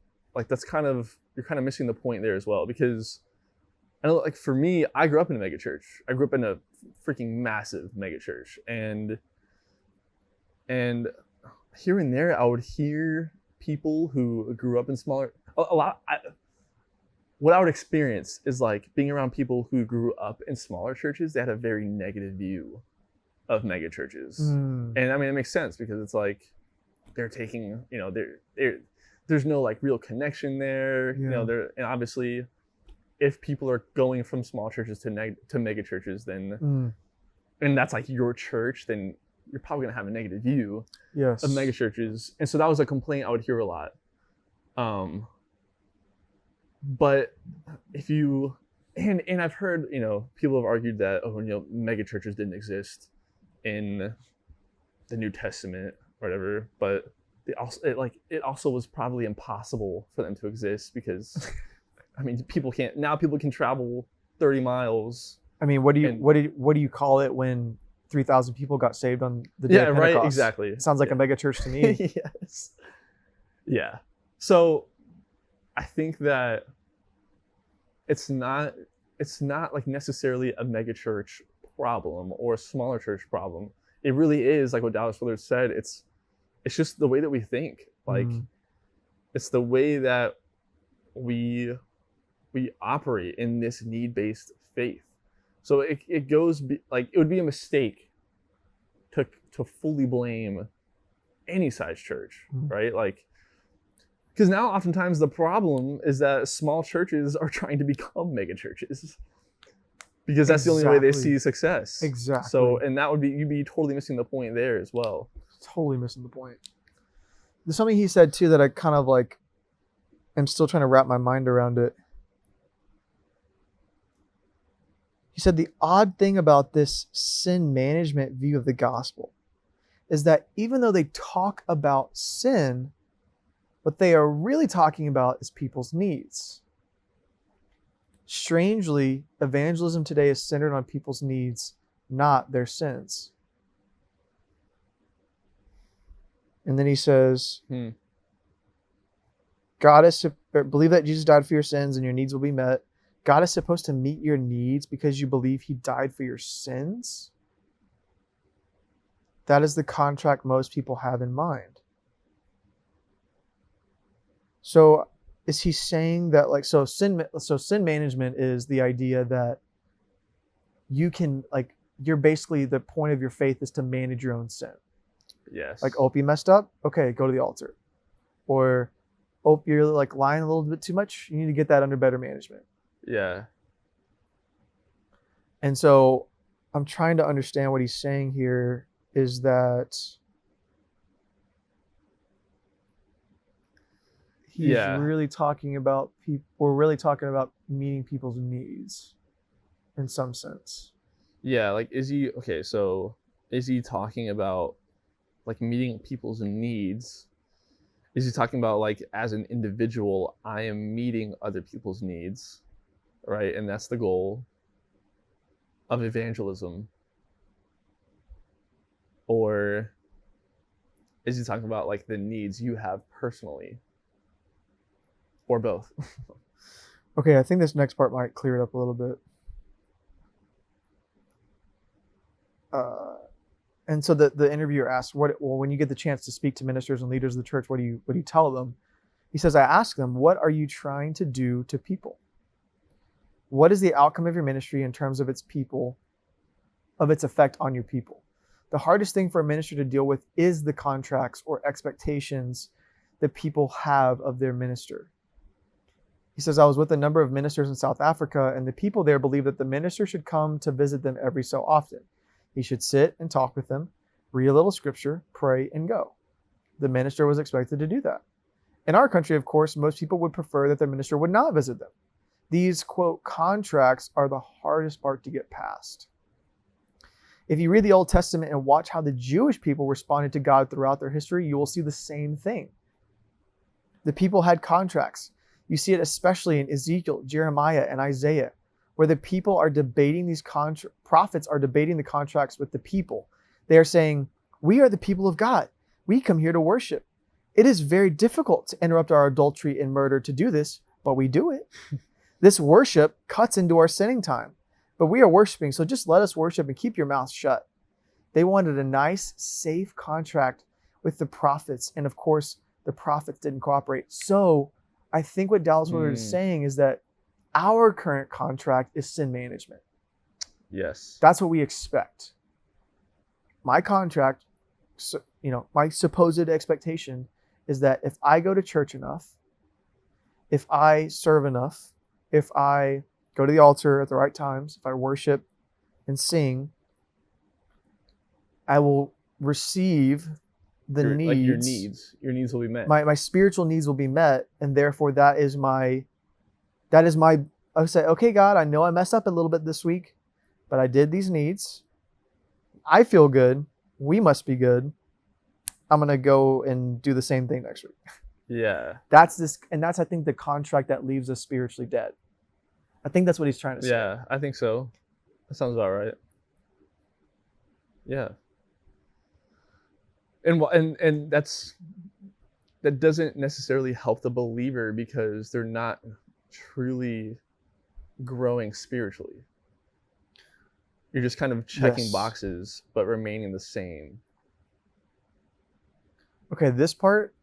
kind of, you're kind of missing the point there as well, because I know, like, for me, I grew up in a megachurch. I grew up in a freaking massive megachurch, and here and there, I would hear people who grew up in smaller, what I would experience is like being around people who grew up in smaller churches. They had a very negative view of mega churches. And I mean, it makes sense because it's like, they're taking, there's no like real connection there. And obviously if people are going from small churches to mega churches, then and that's like your church, then you're probably gonna have a negative view of mega churches. And so that was a complaint I would hear a lot. But if you and I've heard, people have argued that mega churches didn't exist in the New Testament or whatever, but it also was probably impossible for them to exist because I mean people can travel 30 miles. I mean, what do you call it when 3,000 people got saved on the day of Pentecost? Right, exactly. It sounds like a mega church to me. Yes. Yeah. So I think that it's not like necessarily a mega church problem or a smaller church problem. It really is like what Dallas Willard said. It's just the way that we think. Like it's the way that we operate in this need-based faith. So it goes like it would be a mistake to fully blame any size church, right? Like, because now oftentimes the problem is that small churches are trying to become mega churches because that's the only way they see success. Exactly. So, and that would be, you'd be totally missing the point there as well. Totally missing the point. There's something he said too that I kind of like, I'm still trying to wrap my mind around it. He said the odd thing about this sin management view of the gospel is that even though they talk about sin, what they are really talking about is people's needs. Strangely, evangelism today is centered on people's needs, not their sins. And then he says, God is believe that Jesus died for your sins and your needs will be met. God is supposed to meet your needs because you believe he died for your sins? That is the contract most people have in mind. So is he saying that like, so sin management is the idea that you can like, you're basically the point of your faith is to manage your own sin. Yes. Like, you messed up? Okay, go to the altar. Or, you're like lying a little bit too much? You need to get that under better management. Yeah. And so I'm trying to understand what he's saying here is that he's really talking about people. We're really talking about meeting people's needs in some sense. Yeah. Like, is he talking about like meeting people's needs? Is he talking about like as an individual, I am meeting other people's needs, right? And that's the goal of evangelism. Or is he talking about like the needs you have personally? Or both? Okay, I think this next part might clear it up a little bit. And so the interviewer asked, when you get the chance to speak to ministers and leaders of the church, what do you tell them? He says, I ask them, what are you trying to do to people? What is the outcome of your ministry in terms of its people, of its effect on your people? The hardest thing for a minister to deal with is the contracts or expectations that people have of their minister. He says, I was with a number of ministers in South Africa, and the people there believe that the minister should come to visit them every so often. He should sit and talk with them, read a little scripture, pray, and go. The minister was expected to do that. In our country, of course, most people would prefer that the minister would not visit them. These, quote, contracts are the hardest part to get past. If you read the Old Testament and watch how the Jewish people responded to God throughout their history, you will see the same thing. The people had contracts. You see it especially in Ezekiel, Jeremiah, and Isaiah, where the people are debating prophets are debating the contracts with the people. They are saying, we are the people of God. We come here to worship. It is very difficult to interrupt our adultery and murder to do this, but we do it. This worship cuts into our sinning time, but we are worshiping, so just let us worship and keep your mouth shut. They wanted a nice, safe contract with the prophets, and of course, the prophets didn't cooperate. So I think what Dallas Willard is saying is that our current contract is sin management. Yes. That's what we expect. My contract my supposed expectation is that if I go to church enough, if I serve enough, if I go to the altar at the right times, if I worship and sing, I will receive the needs. Your needs will be met. My spiritual needs will be met, and therefore that is my. I say, okay, God, I know I messed up a little bit this week, but I did these needs. I feel good. We must be good. I'm gonna go and do the same thing next week. Yeah. That's I think the contract that leaves us spiritually dead. I think that's what he's trying to say. Yeah, I think so. That sounds about right. Yeah. And that doesn't necessarily help the believer because they're not truly growing spiritually. You're just kind of checking boxes but remaining the same. Okay, this part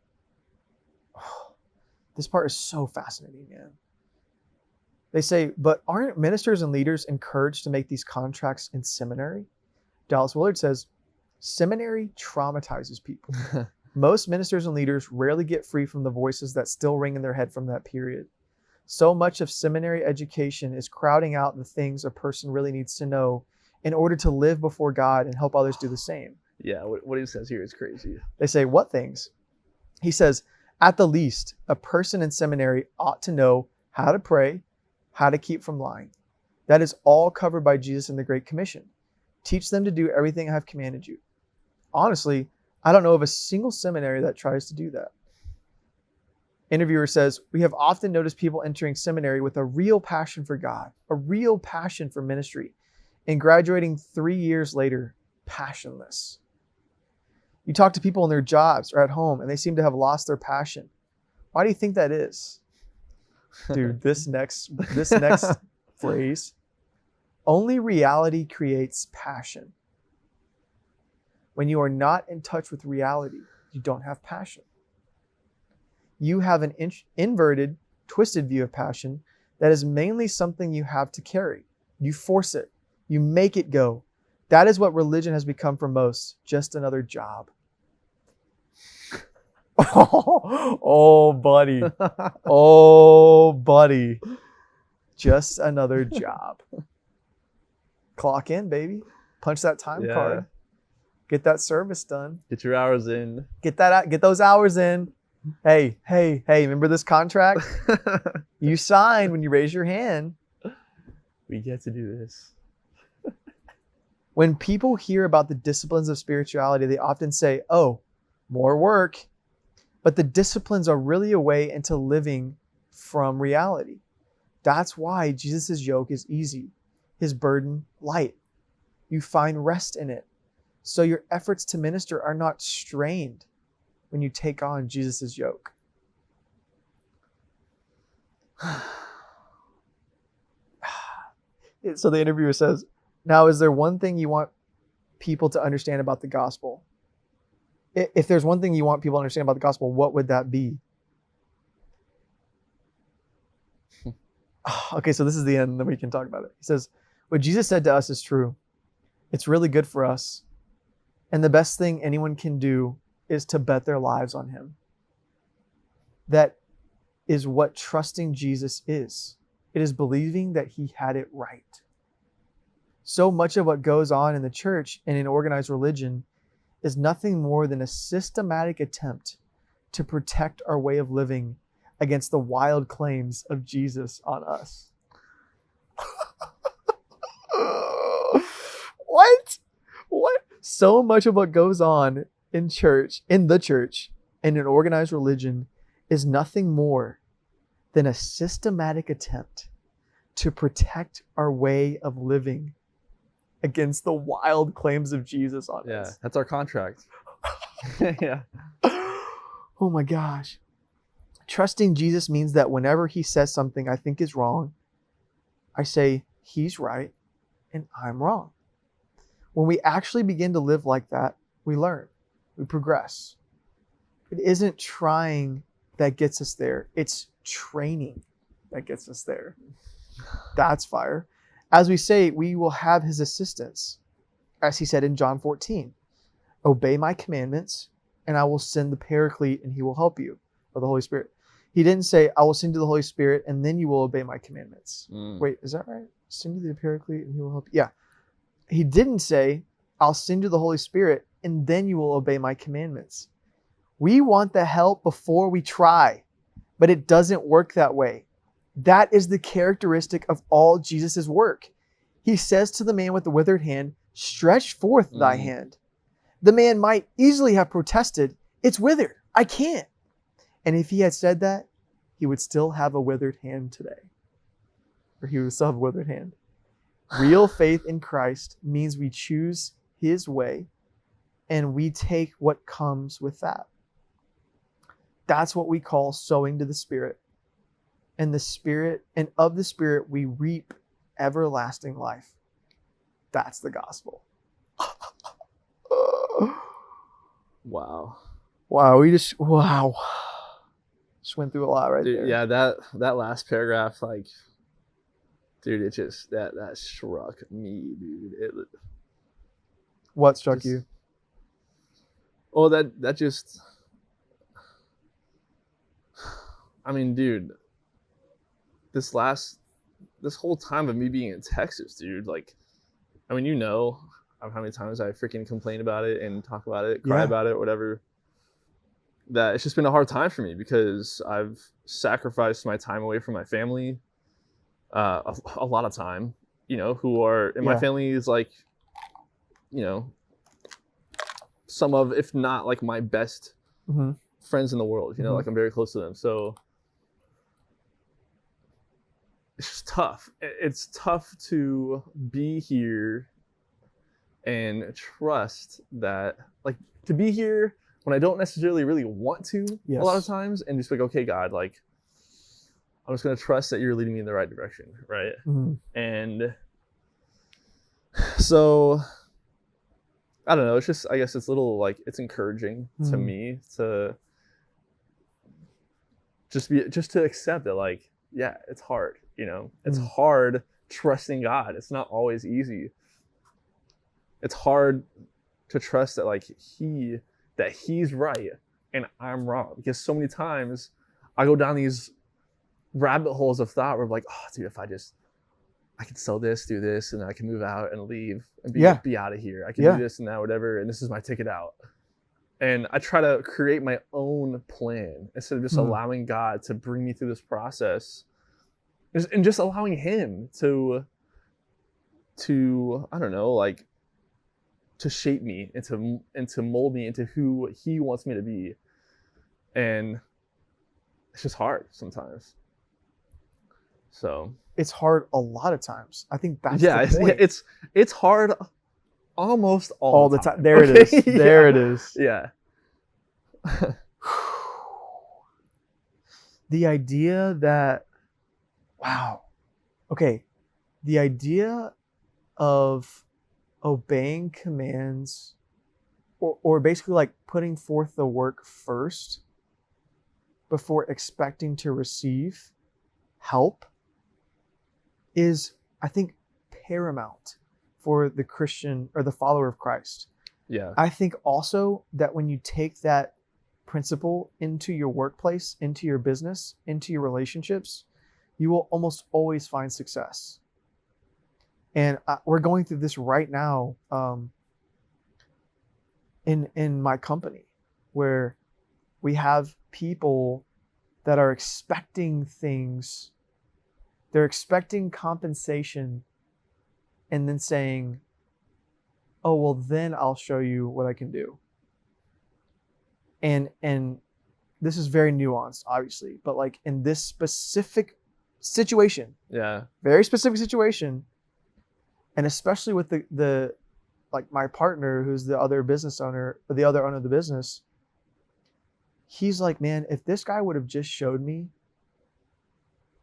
is so fascinating, man. They say, but aren't ministers and leaders encouraged to make these contracts in seminary? Dallas Willard says, seminary traumatizes people. Most ministers and leaders rarely get free from the voices that still ring in their head from that period. So much of seminary education is crowding out the things a person really needs to know in order to live before God and help others do the same. Yeah, what he says here is crazy. They say, what things? He says, at the least, a person in seminary ought to know how to pray, how to keep from lying. That is all covered by Jesus in the Great Commission. Teach them to do everything I have commanded you. Honestly, I don't know of a single seminary that tries to do that. Interviewer says, we have often noticed people entering seminary with a real passion for God, a real passion for ministry, and graduating 3 years later, passionless. You talk to people in their jobs or at home, and they seem to have lost their passion. Why do you think that is? Dude, this next phrase, only reality creates passion. When you are not in touch with reality, you don't have passion. You have an inverted, twisted view of passion that is mainly something you have to carry. You force it. You make it go. That is what religion has become for most, just another job. Oh, buddy. Oh, buddy. Just another job. Clock in, baby. Punch that time card. Get that service done. Get your hours in. Get those hours in. Hey, remember this contract? You signed when you raise your hand. We get to do this. When people hear about the disciplines of spirituality, they often say, oh, more work. But the disciplines are really a way into living from reality. That's why Jesus' yoke is easy, his burden light. You find rest in it. So your efforts to minister are not strained when you take on Jesus' yoke. So the interviewer says, now, is there one thing you want people to understand about the gospel? If there's one thing you want people to understand about the gospel, what would that be? Okay, so this is the end, and then we can talk about it. He says, what Jesus said to us is true. It's really good for us. And the best thing anyone can do is to bet their lives on him. That is what trusting Jesus is. It is believing that he had it right. So much of what goes on in the church and in organized religion is nothing more than a systematic attempt to protect our way of living against the wild claims of Jesus on us. What? So much of what goes on in the church, and in organized religion is nothing more than a systematic attempt to protect our way of living against the wild claims of Jesus on us. Yeah, that's our contract. Yeah. Oh my gosh. Trusting Jesus means that whenever he says something I think is wrong, I say, he's right and I'm wrong. When we actually begin to live like that, we learn, we progress. It isn't trying that gets us there. It's training that gets us there. That's fire. As we say, we will have his assistance, as he said in John 14. obey my commandments, and I will send the Paraclete, and he will help you, or the Holy Spirit. He didn't say, I will send you the Holy Spirit, and then you will obey my commandments. Wait, is that right? Send you the Paraclete, and he will help you. Yeah. He didn't say, I'll send you the Holy Spirit, and then you will obey my commandments. We want the help before we try, but it doesn't work that way. That is the characteristic of all Jesus' work. He says to the man with the withered hand, stretch forth thy hand. The man might easily have protested, it's withered, I can't. And if he had said that, he would still have a withered hand today. Or he would still have a withered hand. Real faith in Christ means we choose his way and we take what comes with that. That's what we call sowing to the Spirit. And of the Spirit we reap everlasting life. That's the gospel. Wow. Just went through a lot dude, there. Yeah, that last paragraph, like, dude, it just that struck me, dude. What struck you? Oh, that just, I mean, dude, this whole time of me being in Texas, dude, like, I mean, you know how many times I freaking complain about it and talk about it, cry about it, whatever. That it's just been a hard time for me because I've sacrificed my time away from my family, a lot of time, who are, and my family is like, some of, if not like my best friends in the world, like I'm very close to them. So it's just tough. It's tough to be here and trust that, like, to be here when I don't necessarily really want to a lot of times, and just like, okay, God, like, I'm just going to trust that you're leading me in the right direction, right? And so, I don't know, it's just, I guess it's a little, like, it's encouraging to me to just to accept that, like, yeah, it's hard, it's hard trusting God. It's not always easy. It's hard to trust that, like, he's right and I'm wrong, because so many times I go down these rabbit holes of thought where I'm like, oh, dude, if I could sell this, do this, and I can move out and leave and be out of here. I can do this and that, whatever, and this is my ticket out. And I try to create my own plan instead of just allowing God to bring me through this process, and just allowing him to I don't know, like, to shape me and to mold me into who he wants me to be. And it's just hard sometimes. So it's hard a lot of times. I think that's the point. It's hard almost all the time. There it is. There it is. Yeah. The idea that, wow. Okay. The idea of obeying commands, or basically like putting forth the work first before expecting to receive help, is, I think, paramount for the Christian or the follower of Christ. Yeah. I think also that when you take that principle into your workplace, into your business, into your relationships, you will almost always find success. And we're going through this right now in my company, where we have people that are expecting things. They're expecting compensation and then saying, oh, well, then I'll show you what I can do. And this is very nuanced, obviously, but like in this specific situation, very specific situation, and especially with the like my partner, who's the other business owner, or the other owner of the business, he's like, man, if this guy would have just showed me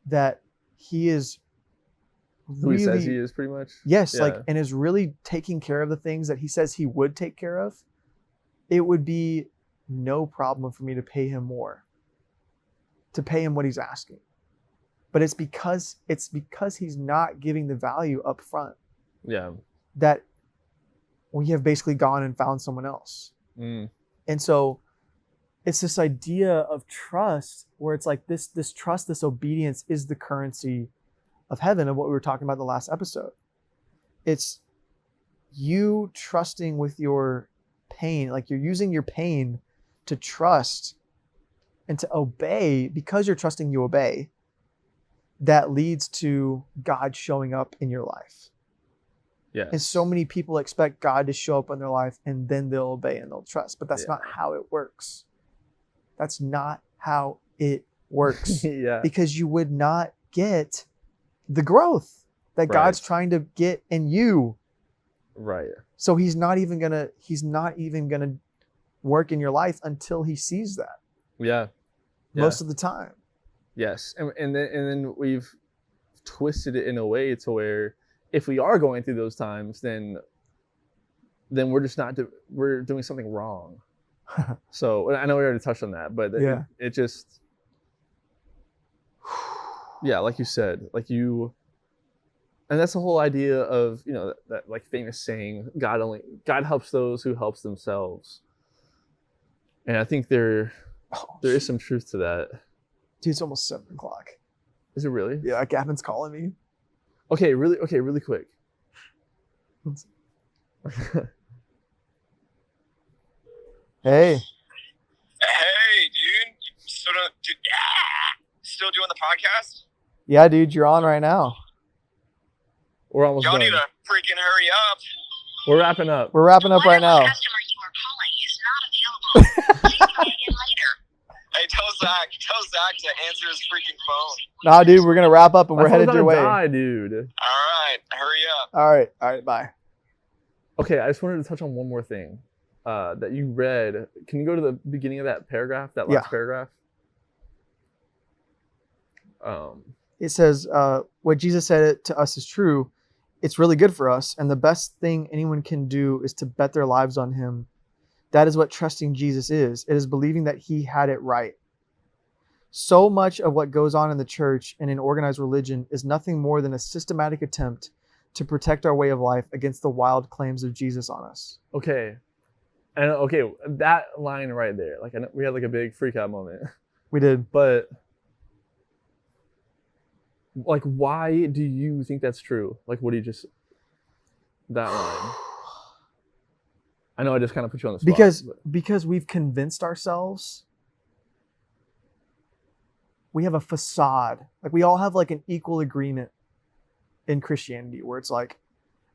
that he is who he says he is, pretty much. Yes, like, and is really taking care of the things that he says he would take care of, it would be no problem for me to pay him more, to pay him what he's asking. But it's because he's not giving the value up front. Yeah. That we have basically gone and found someone else. Mm. And so it's this idea of trust where it's like this trust, this obedience is the currency of heaven, of what we were talking about in the last episode. It's you trusting with your pain, like you're using your pain to trust and to obey. Because you're trusting, you obey. That leads to God showing up in your life. Yes. And so many people expect God to show up in their life and then they'll obey and they'll trust. But that's not how it works. That's not how it works. Yeah. Because you would not get the growth that God's trying to get in you. Right. So he's not even gonna work in your life until he sees that. Yeah. Most of the time. Yes. And then we've twisted it in a way to where if we are going through those times, then we're just not we're doing something wrong. So I know we already touched on that, but it just, like you said, and that's the whole idea of, that like famous saying, God helps those who helps themselves. And I think there is some truth to that. Dude, it's almost 7:00. Is it really? Yeah, Gavin's calling me. Okay, really quick. Hey. Hey, dude. Still doing the podcast? Yeah, dude, you're on right now. We're almost Y'all done. need to freaking hurry up. We're wrapping up. We're wrapping up right now. Customer you are calling is not available. Please try again later. Hey, tell Zach to answer his freaking phone. Nah, dude, we're gonna wrap up and we're headed your way. Die, dude. All right, hurry up. All right, bye. Okay, I just wanted to touch on one more thing that you read. Can you go to the beginning of that paragraph, that last paragraph? It says, what Jesus said to us is true. It's really good for us. And the best thing anyone can do is to bet their lives on him. That is what trusting Jesus is. It is believing that he had it right. So much of what goes on in the church and in organized religion is nothing more than a systematic attempt to protect our way of life against the wild claims of Jesus on us. Okay. And that line right there, like we had like a big freak out moment. We did. But like, why do you think that's true? Like, what do you just, that line? I know I just kind of put you on the spot. Because we've convinced ourselves we have a facade. Like we all have like an equal agreement in Christianity where it's like,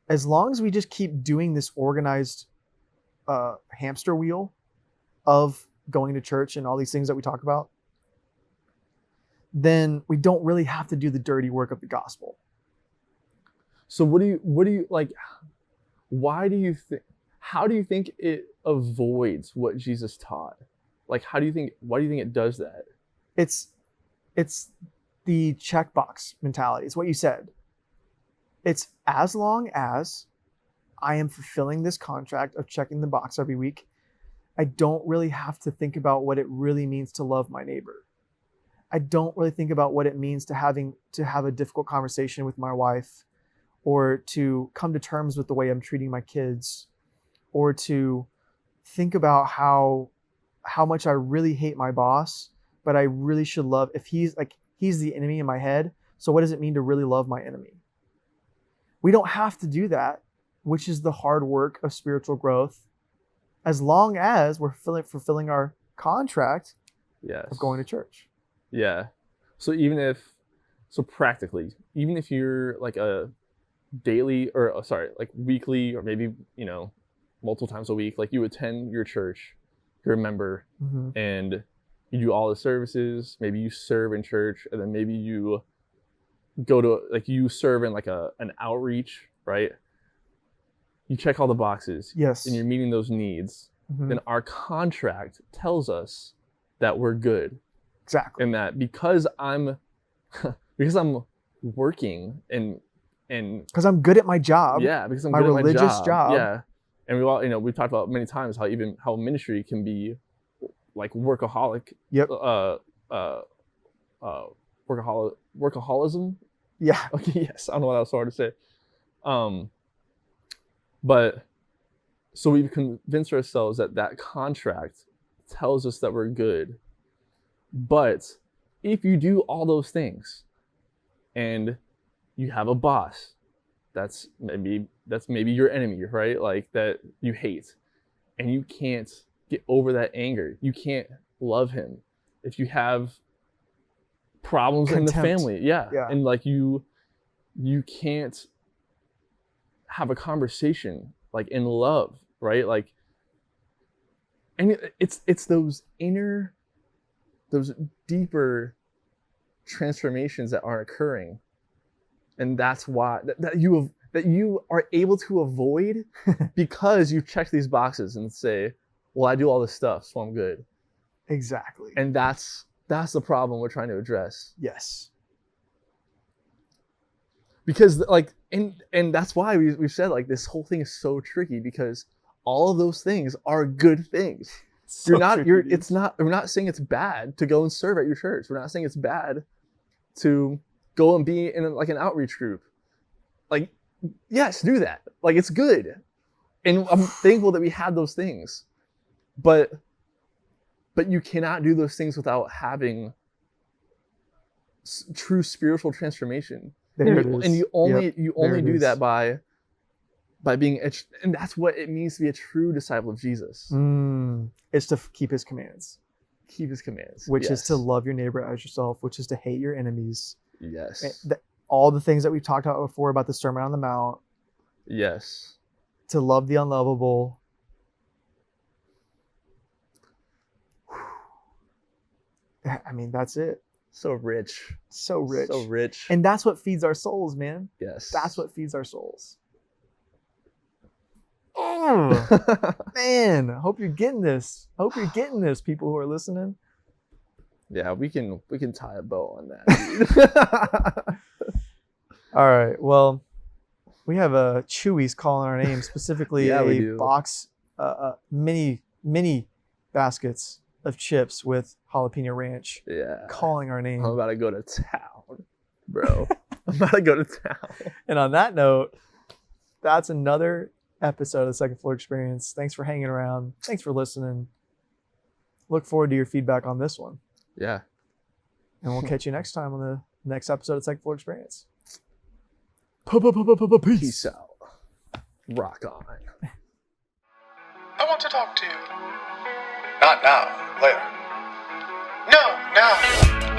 as long as we just keep doing this organized hamster wheel of going to church and all these things that we talk about, then we don't really have to do the dirty work of the gospel. So what do you like, how do you think it avoids what Jesus taught? Like, why do you think it does that? It's the checkbox mentality. It's what you said. It's as long as I am fulfilling this contract of checking the box every week, I don't really have to think about what it really means to love my neighbor. I don't really think about what it means to have a difficult conversation with my wife, or to come to terms with the way I'm treating my kids, or to think about how much I really hate my boss, but I really should love, if he's the enemy in my head. So what does it mean to really love my enemy? We don't have to do that, which is the hard work of spiritual growth, as long as we're fulfilling our contract of going to church. Yeah. So practically, even if you're like a daily weekly, or maybe, multiple times a week, like you attend your church, you're a member, and you do all the services, maybe you serve in church, and then maybe you go to, like, you serve in like an outreach, right? You check all the boxes. Yes. And you're meeting those needs. Then our contract tells us that we're good. Exactly. And that because I'm working and because I'm good at my job. Yeah, because I'm my good at my religious job. Yeah. And we all, we've talked about many times how ministry can be like workaholic. Yep. Workaholism. Yeah. Okay. Yes. I don't know what else hard to say. But So we've convinced ourselves that that contract tells us that we're good. But if you do all those things and you have a boss that's maybe your enemy, right? Like that you hate, and you can't get over that anger. You can't love him. If you have problems in the family, yeah. And like you can't have a conversation like in love, right? Like, and it's those deeper transformations that aren't occurring, and that's why that you are able to avoid because you check these boxes and say, well, I do all this stuff, so I'm good. Exactly. And that's the problem we're trying to address. Yes. Because like, and that's why we've said like this whole thing is so tricky, because all of those things are good things. So we're not saying it's bad to go and serve at your church. We're not saying it's bad to go and be in like an outreach group. Like, yes, do that. Like, it's good. And I'm thankful that we had those things. But you cannot do those things without having true spiritual transformation. And you only do that by being, and that's what it means to be a true disciple of Jesus. It's to keep his commands. Keep his commands. Which is to love your neighbor as yourself, which is to hate your enemies. Yes. All the things that we've talked about before about the Sermon on the Mount. Yes. To love the unlovable. I mean, that's it. So rich. So rich. So rich. And that's what feeds our souls, man. Yes. That's what feeds our souls. Oh, man. Hope you're getting this. People who are listening. Yeah, we can tie a bow on that. All right. Well, we have a Chewy's calling our name, specifically a box, mini baskets of chips with jalapeno ranch. Yeah. Calling our name. I'm about to go to town, bro. I'm about to go to town. And on that note, that's another episode of the Second Floor Experience. Thanks for hanging around. Thanks for listening. Look forward to your feedback on this one. Yeah. And we'll catch you next time on the next episode of Second Floor Experience. Peace out. Rock on. I want to talk to you. Not now. Later. No, now.